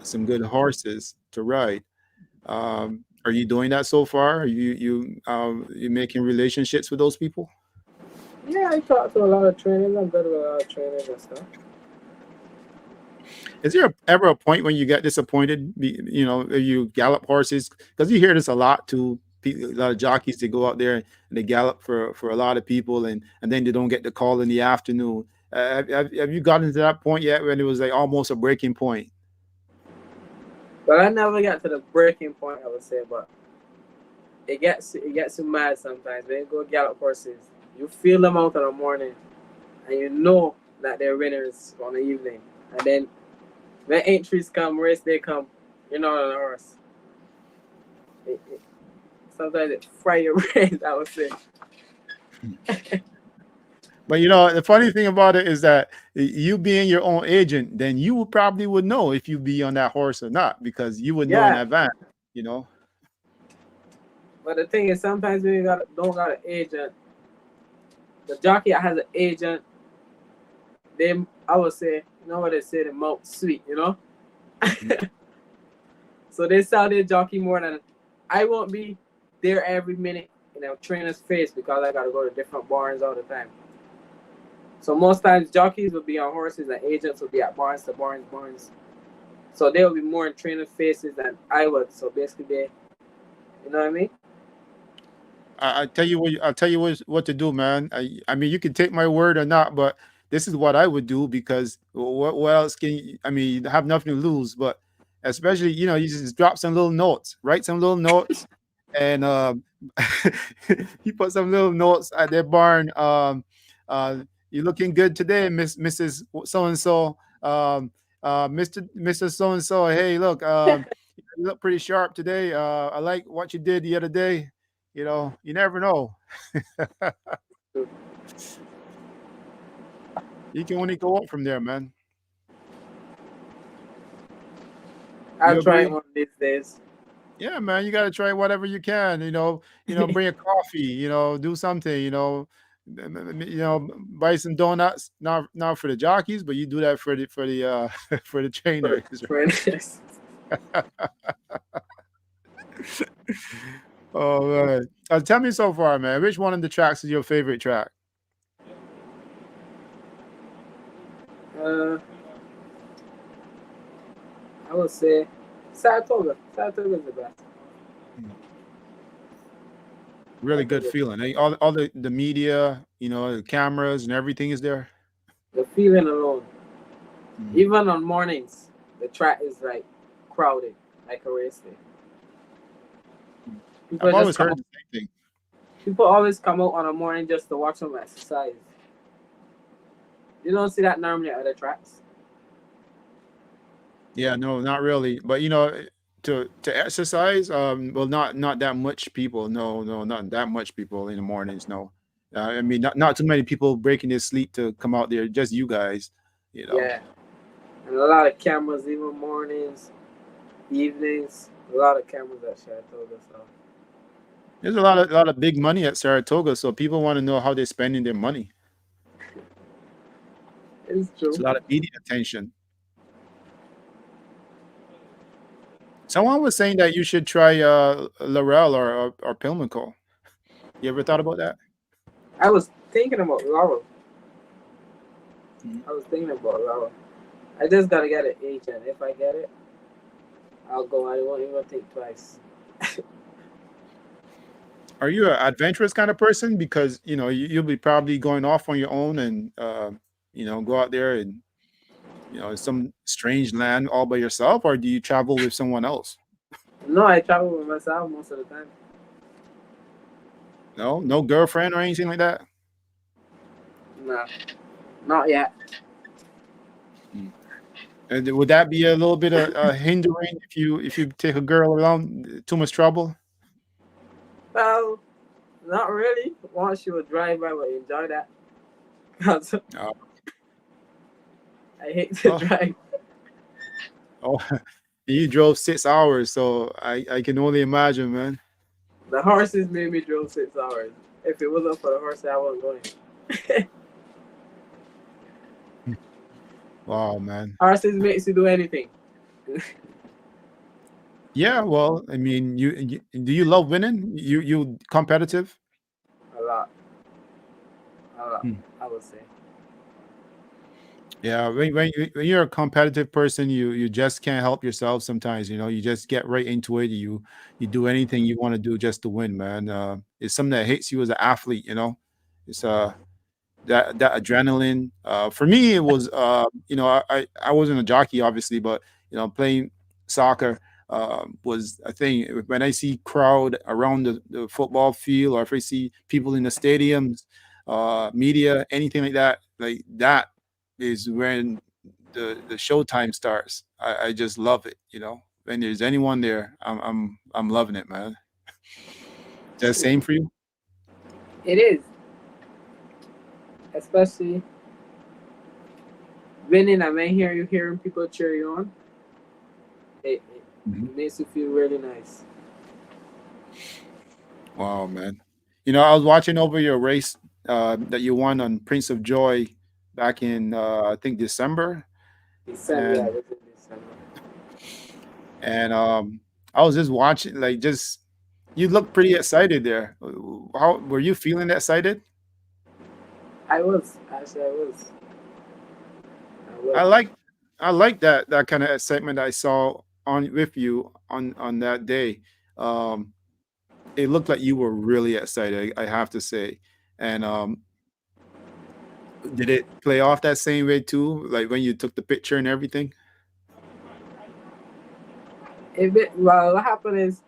some good horses to ride. Are you doing that so far? Are you making relationships with those people? Yeah, I talk to a lot of trainers. I'm good with a lot of trainers and stuff. Is there ever a point when you get disappointed? If you gallop horses because you hear this a lot too. A lot of jockeys they go out there and they gallop for a lot of people and then they don't get the call in the afternoon. Have you gotten to that point yet when it was like almost a breaking point? But I never got to the breaking point, I would say. But it gets you mad sometimes when you go gallop horses. You feel them out in the morning, and you know that they're winners on the evening. And then when entries come, race day come, you're not on a horse. Sometimes it fry your brain, I would say. But the funny thing about it is that you being your own agent, then you probably would know if you be on that horse or not because you would know in Yeah, advance. You know. but the thing is, sometimes when you don't got an agent, the jockey that has an agent, I would say, what they say, the mouth sweet, Mhm. So they sell their jockey more than I won't be there every minute in a trainer's face because I gotta go to different barns all the time. So most times jockeys will be on horses and agents will be at barns to barns, barns. So they will be more in trainer faces than I would. So basically they, you know what I mean? I tell you what, I'll tell you what to do, man. I mean, you can take my word or not, but this is what I would do because what else can you, I mean, you have nothing to lose, but especially, you just drop some little notes, write some little notes, and you put some little notes at their barn. Uh, you're looking good today, Mrs. So and so. Mr. So and so. Hey, look, you look pretty sharp today. I like what you did the other day. You never know. You can only go up from there, man. I'll You try it agree? one of these days. Yeah, man. You got to try whatever you can. Bring a coffee. Do something. Buy some donuts. Not for the jockeys, but you do that for the for the For, trainers. for instance. Oh man. Tell me so far, man. Which one of the tracks is your favorite track? Uh, I would say Saratoga. Saratoga is the best. Hmm. Really good Saratoga. feeling. All the media, the cameras and everything is there. The feeling alone. Mhm. Even on mornings, the track is like crowded, like a race day. People I've just always come heard out. the same thing. People always come out on a morning just to watch them exercise. You don't see that normally at other tracks. Yeah, no, not really. But to exercise, well, not that much people. No, no, not that much people in the mornings. No, I mean, not too many people breaking their sleep to come out there. Just you guys, you know. Yeah, and a lot of cameras, even mornings, evenings. A lot of cameras at Saratoga. So There's a lot of big money at Saratoga, so people want to know how they're spending their money. it's It's true. a lot of media attention. Someone was saying that you should try Laurel or Pimlico. You ever thought about that? I was thinking about Laurel. Mhm. I was thinking about Laurel. I just gotta get an agent. If I get it, I'll go. I won't even think twice. Are you an adventurous kind of person? Because you'll be probably going off on your own and go out there and some strange land all by yourself, or do you travel with someone else? No, I travel with myself most of the time. No, no girlfriend or anything like that. Nah, not yet. Mm. And would that be a little bit of hindering if you take a girl around? Too much trouble. Well, not really. Once you would drive, I would enjoy that. 'Cause Oh, I hate to oh, drive. oh. You drove 6 hours, so I can only imagine, man. The horses made me drive 6 hours. If it wasn't for the horses, I wasn't going. Wow, man. Horses makes you do anything. Yeah, well, I mean, do you love winning? You competitive? A lot, a lot. Hmm. I would say. Yeah, when you're a competitive person, you just can't help yourself sometimes. You just get right into it. You do anything you want to do just to win, man. It's something that hits you as an athlete. It's that adrenaline. For me, it was I wasn't a jockey, obviously, but playing soccer was a thing. When I see crowd around the football field, or if I see people in the stadiums, media, anything like that is when the showtime starts. I just love it. When there's anyone there, I'm loving it, man. Is that the same for you? It is, especially winning. I may hear you hearing people cheer you on. Mhm. It makes you feel really nice. Wow, man. I was watching over your race that you won on Prince of Joy back in I think December, December, yeah, and it was in December. and I was just watching, like, just You look pretty excited there. How were you feeling excited? I was actually I was. I I was. like I like that kind of excitement I saw on with you on that day. Um, it looked like you were really excited, I have to say. And did it play off that same way too? Like when you took the picture and everything? Well, what happened is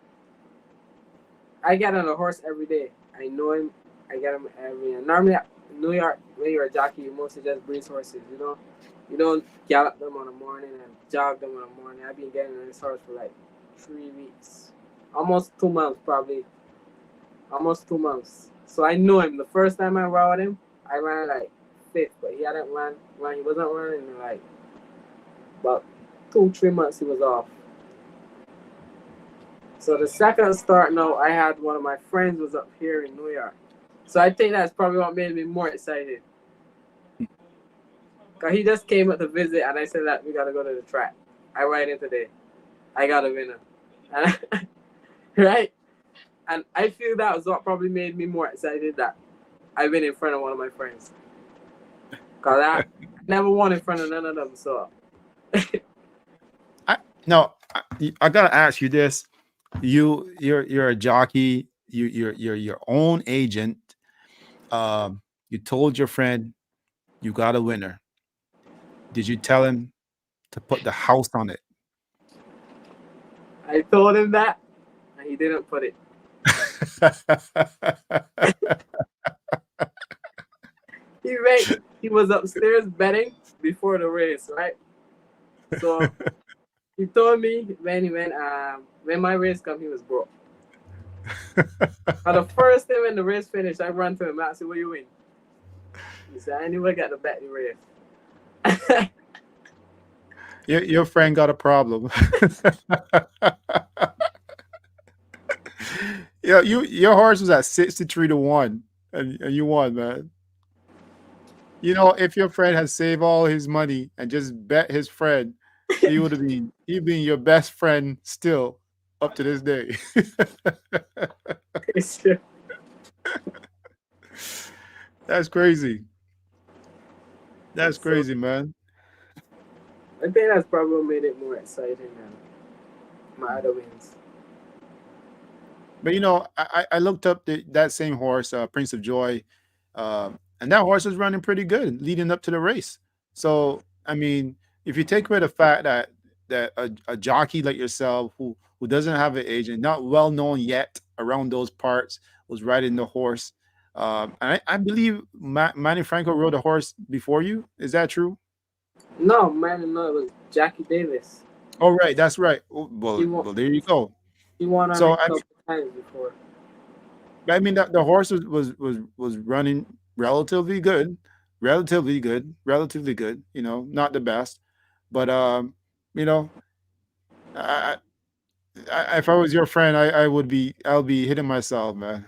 I get on a horse every day. I know him. I get him every day. Normally, in New York, when you're a jockey, you mostly just breeze horses. You don't gallop them on the morning and jog them on the morning. I've been getting on this horse for like 3 weeks, almost 2 months, probably almost 2 months. So I know him. The first time I rode him, I ran like fifth, but he hadn't run. When he wasn't running in like about 2 3 months, he was off. So the second start now, I had one of my friends was up here in New York. So I think that's probably what made me more excited. Cause he just came up to visit, and I said that we gotta go to the track. I ride in today. I got a winner, and right? And I feel that was what probably made me more excited that I win in front of one of my friends. Cause I never won in front of none of them. So I no, I gotta ask you this. You're a jockey, you're your own agent. You told your friend you got a winner. Did you tell him to put the house on it? I told him that, and he didn't put it. He was upstairs betting before the race, right? So he told me when my race come, he was broke. But the first day when the race finished, I ran to him and I said, "What you win?" He said, "I never got to bet the race." Your friend got a problem. Yeah, your horse was at 63-1, and you won, man. You know, if your friend had saved all his money and just bet his friend, he'd been your best friend still up to this day. It's true. That's crazy. That's So crazy, man. I think that's probably what made it more exciting than my other wins. But you know, I looked up that same horse, Prince of Joy, and that horse was running pretty good leading up to the race. So I mean, if you take away the fact that a jockey like yourself who doesn't have an agent, not well known yet around those parts, was riding the horse. And I believe Manny Franco rode a horse before you. Is that true? No, man, no, it was Jackie Davis. Oh, right, that's right. Oh, He won. well, there you go. He won on So it a couple times before. I mean, the horse was running relatively good, relatively good. You know, not the best, but you know, I, if I was your friend, I'll be hitting myself, man.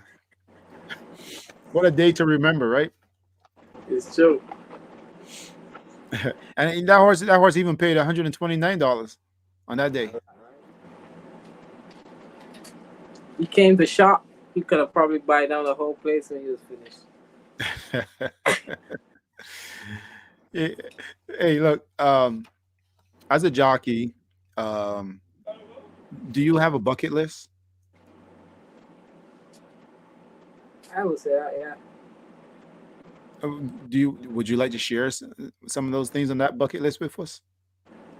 What a day to remember, right? It's true. And that horse even paid $129 on that day. He came to shop. He could have probably buy down the whole place when he was finished. hey, hey, look, as a jockey, um, do you have a bucket list? I would say that, yeah. Would you like to share some of those things on that bucket list with us?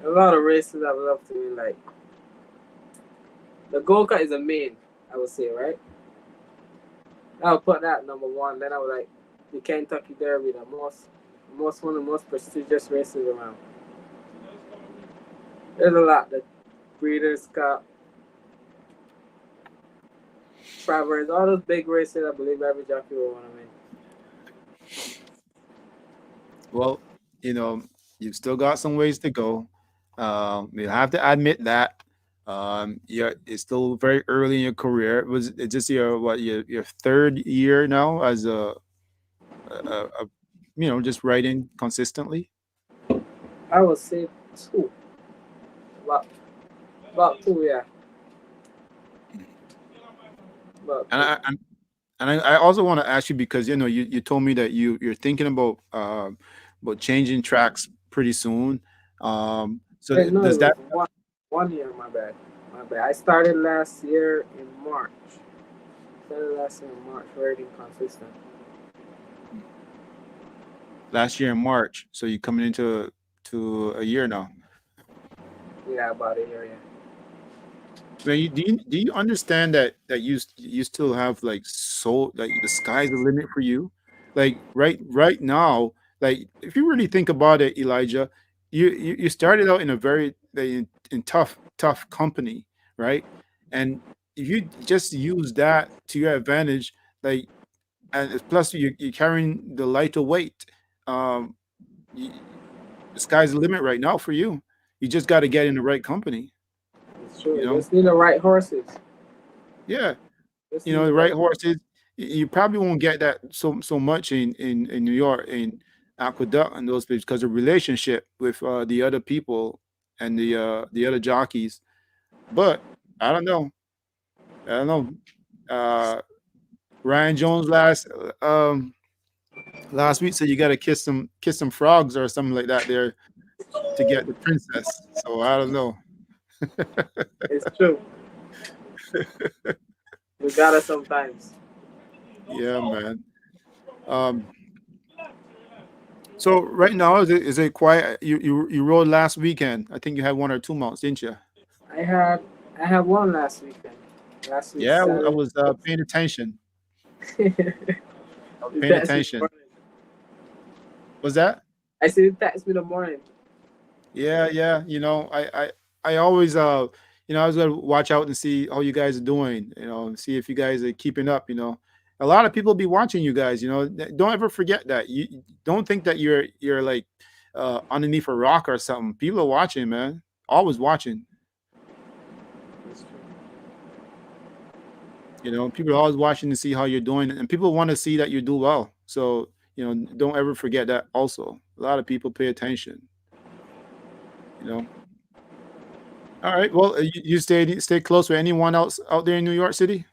A lot of races I would love to win. Like the Gold Cup is a main, I would say, right? I would put that number one. Then I would like the Kentucky Derby, the most one of the most prestigious races around. There's a lot. The Breeders' Cup, Travers, all those big races. I believe every jockey will want to win. Well, you know, you've still got some ways to go. You have to admit that. It's still very early in your career. Was it just your third year now as a just writing consistently? I would say two, about about two, yeah. But And I also want to ask you because you told me that you're thinking about changing tracks pretty soon. So wait, no, it does was that one year. My bad. My bad. I started last year in March. Started last year in March. Very inconsistent. last year in March? So you're coming into a year now. Yeah, about a year. Yeah. Man, do you understand that you still have like so like the sky's the limit for you? Like right now, like if you really think about it, Elijah, you started out in a very like, in tough company, right? And if you just use that to your advantage, like and plus you're carrying the lighter weight, um, you, the sky's the limit right now for you. You just got to get in the right company, It's you true. know. Just need the right horses. Yeah, Just need the the right right. horses. You probably won't get that so much in New York in Aqueduct and those places because of relationship with the other people and the other jockeys. But I don't know. I don't know. Uh, Ryan Jones last week said you got to kiss some frogs or something like that there to get the princess. So I don't know. It's true. We gotta sometimes. Yeah, man. Um, So right now, is it quiet? You rode last weekend. I think you had 1 or 2 months, didn't you? I had I had one last weekend. Last week Yeah, I Saturday. was paying attention. I was You paying text me in the attention. morning. Was that? I said you text me in the morning. Yeah, yeah. I always I was gonna watch out and see how you guys are doing. And see if you guys are keeping up. A lot of people be watching you guys. Don't ever forget that. You don't think that you're like underneath a rock or something. People are watching, man. Always watching. It's true. People are always watching to see how you're doing, and people want to see that you do well. So, don't ever forget that also. A lot of people pay attention, you know. All right. Well, you stay close with anyone else out there in New York City?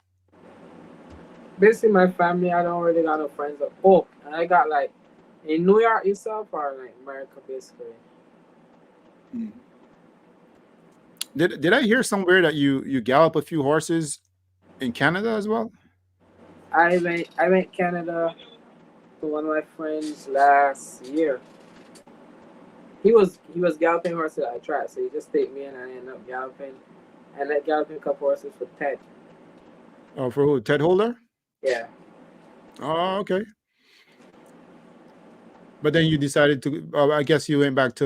Basically, my family, I don't really got no friends. Oh, and I got like in New York itself or like America, basically. Mm. Did I hear somewhere that you gallop a few horses in Canada as well? I went Canada to one of my friends last year. He was galloping horses at a track, so he just take me in and I ended up galloping. And that galloping a couple horses for Ted. Oh, for who? Ted Holder? Yeah, Oh, okay. But then you decided to. I guess you went back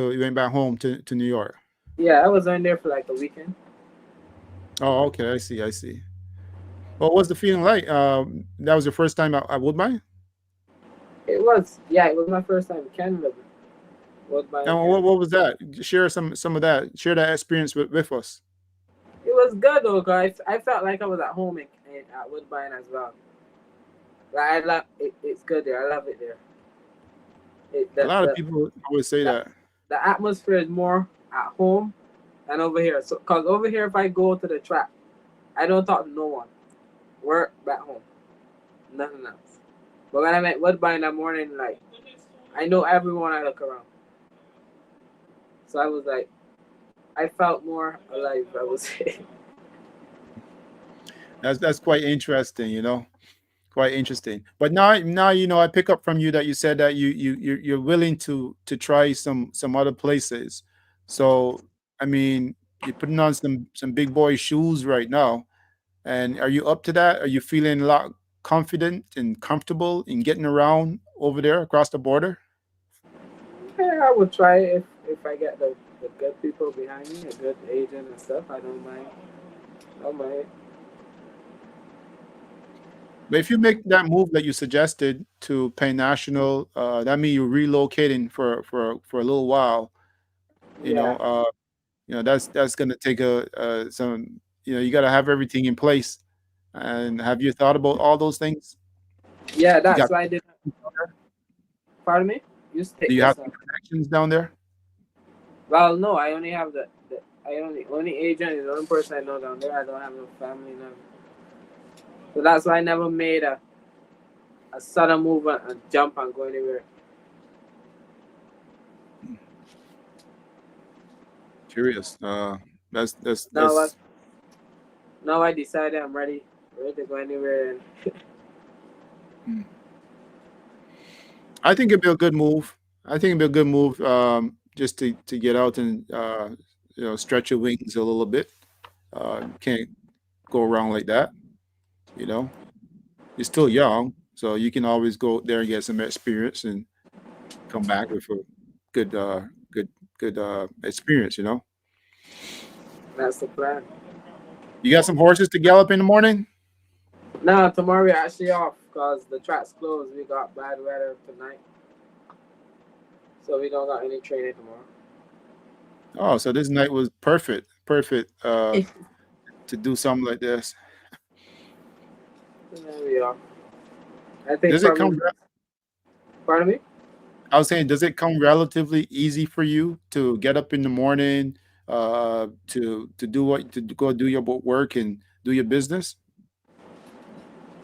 home to New York. yeah. I was on there for like a weekend. Oh, okay. I see. I see. What was the feeling like? That was your first time at Woodbine? It was my first time in Canada. Was by in And what Canada. what was that? Share some of that. Share that experience with us. It was good though, guys. I felt like I was at home at Woodbine as well. Like I love it. It's good there. I love it there. It, A the, lot of the people always say the that. the atmosphere is more at home than over here. So, cause over here, if I go to the track, I don't talk to no one. Work back home, nothing else. But when I'm at Woodbine in the morning, like I know everyone I look around. So I was like, I felt more alive. I would say. That's quite interesting. Quite interesting. But now I pick up from you that you said that you're willing to try some other places. So I mean, you're putting on some big boy shoes right now. And are you up to that? Are you feeling a lot confident and comfortable in getting around over there across the border? Yeah, I would try it if I get the good people behind me, a good agent and stuff. I don't mind. I don't mind. But if you make that move that you suggested to pay national, that means you're relocating for a little while. You know, Yeah, uh, that's gonna take some. You got to have everything in place. And have you thought about all those things? yeah. You That's got why I did. Pardon me. You do take you have this some up. connections down there? Well, no, I only have the only agent is the only person I know down there. I don't have no family, no. So that's why I never made a sudden move and jump and go anywhere. Curious. Now I That's. now I decided I'm ready to go anywhere. And Hmm. I think it'd be a good move. I think it'd be a good move, just to get out and stretch your wings a little bit. Can't go around like that. You know, you're still young, so you can always go there and get some experience and come back with a good, good experience. that's the plan. You got some horses to gallop in the morning. Now tomorrow we're actually off because the track's closed. We got bad weather tonight, so we don't got any training tomorrow. Oh, so this night was perfect, perfect to do something like this. So there we are. I think Does it probably. come? Pardon me. I was saying, does it come relatively easy for you to get up in the morning, to do what to go do your work and do your business?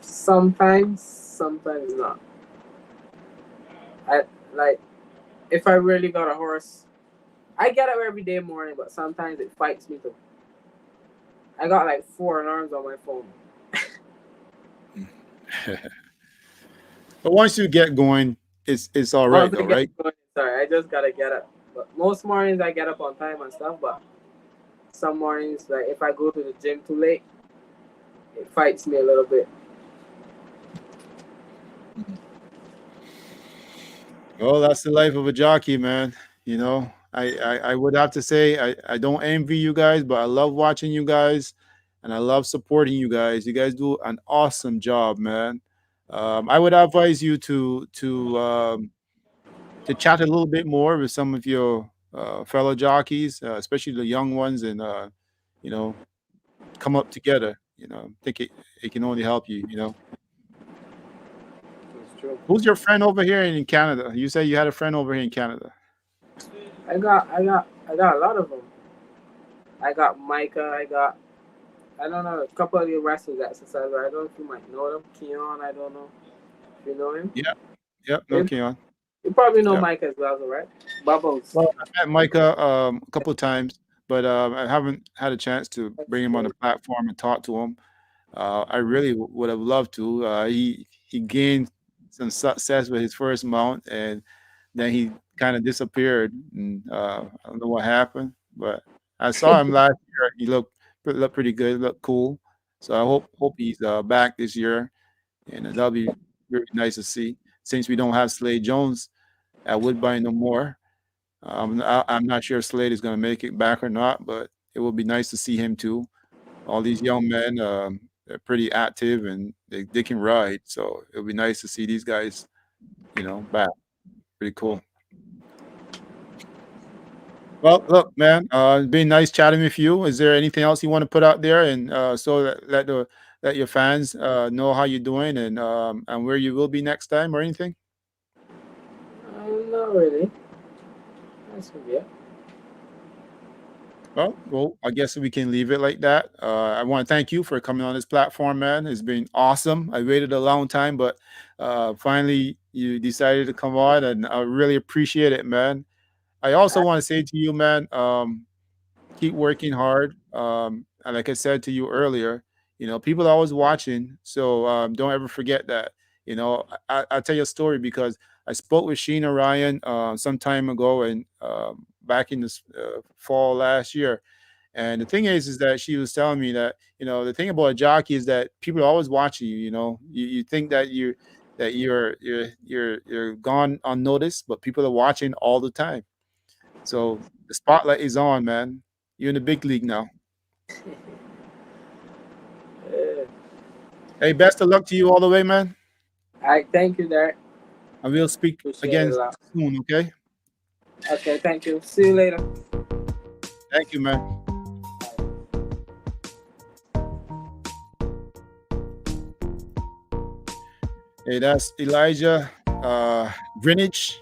Sometimes not. I like if I really got a horse. I get up every day morning, but sometimes it fights me too. I got like 4 alarms on my phone. But once you get going, it's all right Once I though, get right? going, sorry, I just gotta get up. But most mornings I get up on time and stuff. But some mornings, like if I go to the gym too late, it fights me a little bit. Well, that's the life of a jockey, man. I would have to say I don't envy you guys, but I love watching you guys, and I love supporting you guys. You guys do an awesome job, man. I would advise you to chat a little bit more with some of your fellow jockeys, especially the young ones, and you know, come up together. I think it can only help you. It's true. Who's your friend over here in Canada? You said you had a friend over here in Canada. I got a lot of them. I got Micah. I don't know a couple of the wrestlers exercise. I don't know if you might know them. Keon. I don't know if you know him. Yep, yep, no You, Keon. you probably know Yep. Micah as well, right? Bubbles. Well, I met Micah a couple of times, but I haven't had a chance to That's bring him on the great. platform and talk to him. I really would have loved to. He gained some success with his first mount, and then he kind of disappeared. And I don't know what happened, but I saw him last year. He looked pretty good, looked cool. So I hope he's back this year, and that'll be really nice to see. Since we don't have Slade Jones at Woodbine no more, I'm not sure Slade is going to make it back or not, but it will be nice to see him too. All these young men, they're pretty active and they can ride. So it'll be nice to see these guys, back. Pretty cool. Well, look, man, it's been nice chatting with you. Is there anything else you want to put out there, and so that let your fans know how you're doing and where you will be next time or anything? Not really. That's good. Yeah. Well, I guess we can leave it like that. I want to thank you for coming on this platform, man. It's been awesome. I waited a long time, but finally you decided to come on, and I really appreciate it, man. I also want to say to you, man, keep working hard. And like I said to you earlier, people are always watching, so don't ever forget that. I'll tell you a story because I spoke with Sheena Ryan some time ago, and back in the fall last year. And the thing is that she was telling me that the thing about a jockey is that people are always watching you. You think that you're gone unnoticed, but people are watching all the time. So the spotlight is on, man. You're in the big league now. Yeah. Hey, best of luck to you all the way, man. All right. Thank you, Derek. And we'll speak Appreciate it again a lot. soon, okay? Okay. Thank you. See you later. Thank you, man. Hey, that's Elijah Greenidge.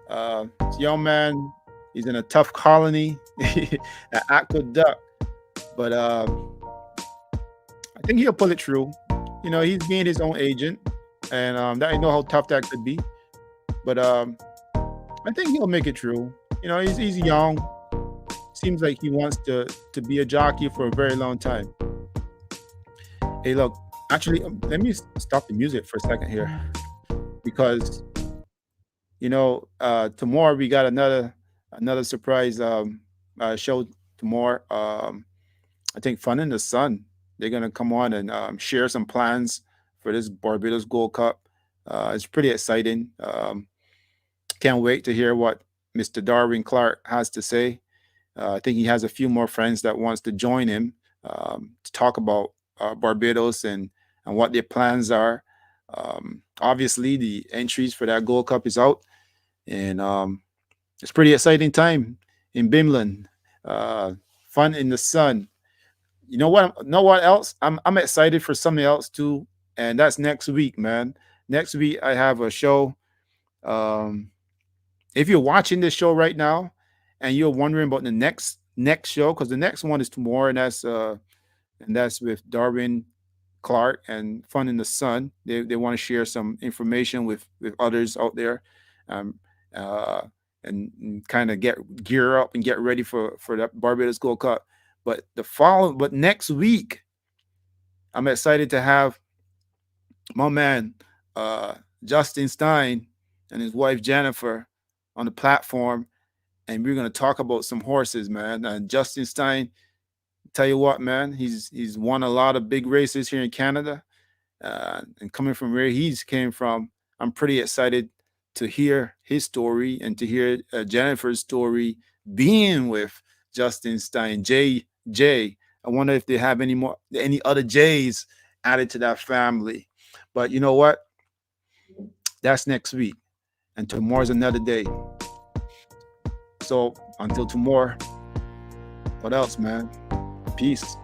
This young man, he's in a tough colony at Aqueduct, but I think he'll pull it through. he's being his own agent, and that I know how tough that could be. But I think he'll make it through. He's young. Seems like he wants to be a jockey for a very long time. Hey, look, actually, let me stop the music for a second here because tomorrow we got another surprise show tomorrow. I think Fun in the Sun. They're gonna come on and share some plans for this Barbados Gold Cup. It's pretty exciting. Can't wait to hear what Mr. Darwin Clark has to say. I think he has a few more friends that wants to join him to talk about Barbados and what their plans are. Obviously, the entries for that Gold Cup is out, and it's pretty exciting time in Bimland. Uh, Fun in the Sun. You know what? Know what else? I'm excited for something else too, and that's next week, man. Next week I have a show. Um, if you're watching this show right now and you're wondering about the next show, because the next one is tomorrow, and that's with Darwin Clark and Fun in the Sun. They want to share some information with others out there, um, uh, and kind of get gear up and get ready for that Barbados Gold Cup. But next week, I'm excited to have my man Justin Stein and his wife Jennifer on the platform, and we're gonna talk about some horses, man. And Justin Stein, tell you what, man, he's won a lot of big races here in Canada, and coming from where he's came from, I'm pretty excited to hear his story and to hear Jennifer's story being with Justin Stein. J. I wonder if they have any other J's added to that family. But you know what? That's next week, and tomorrow's another day. So until tomorrow, what else, man? Peace.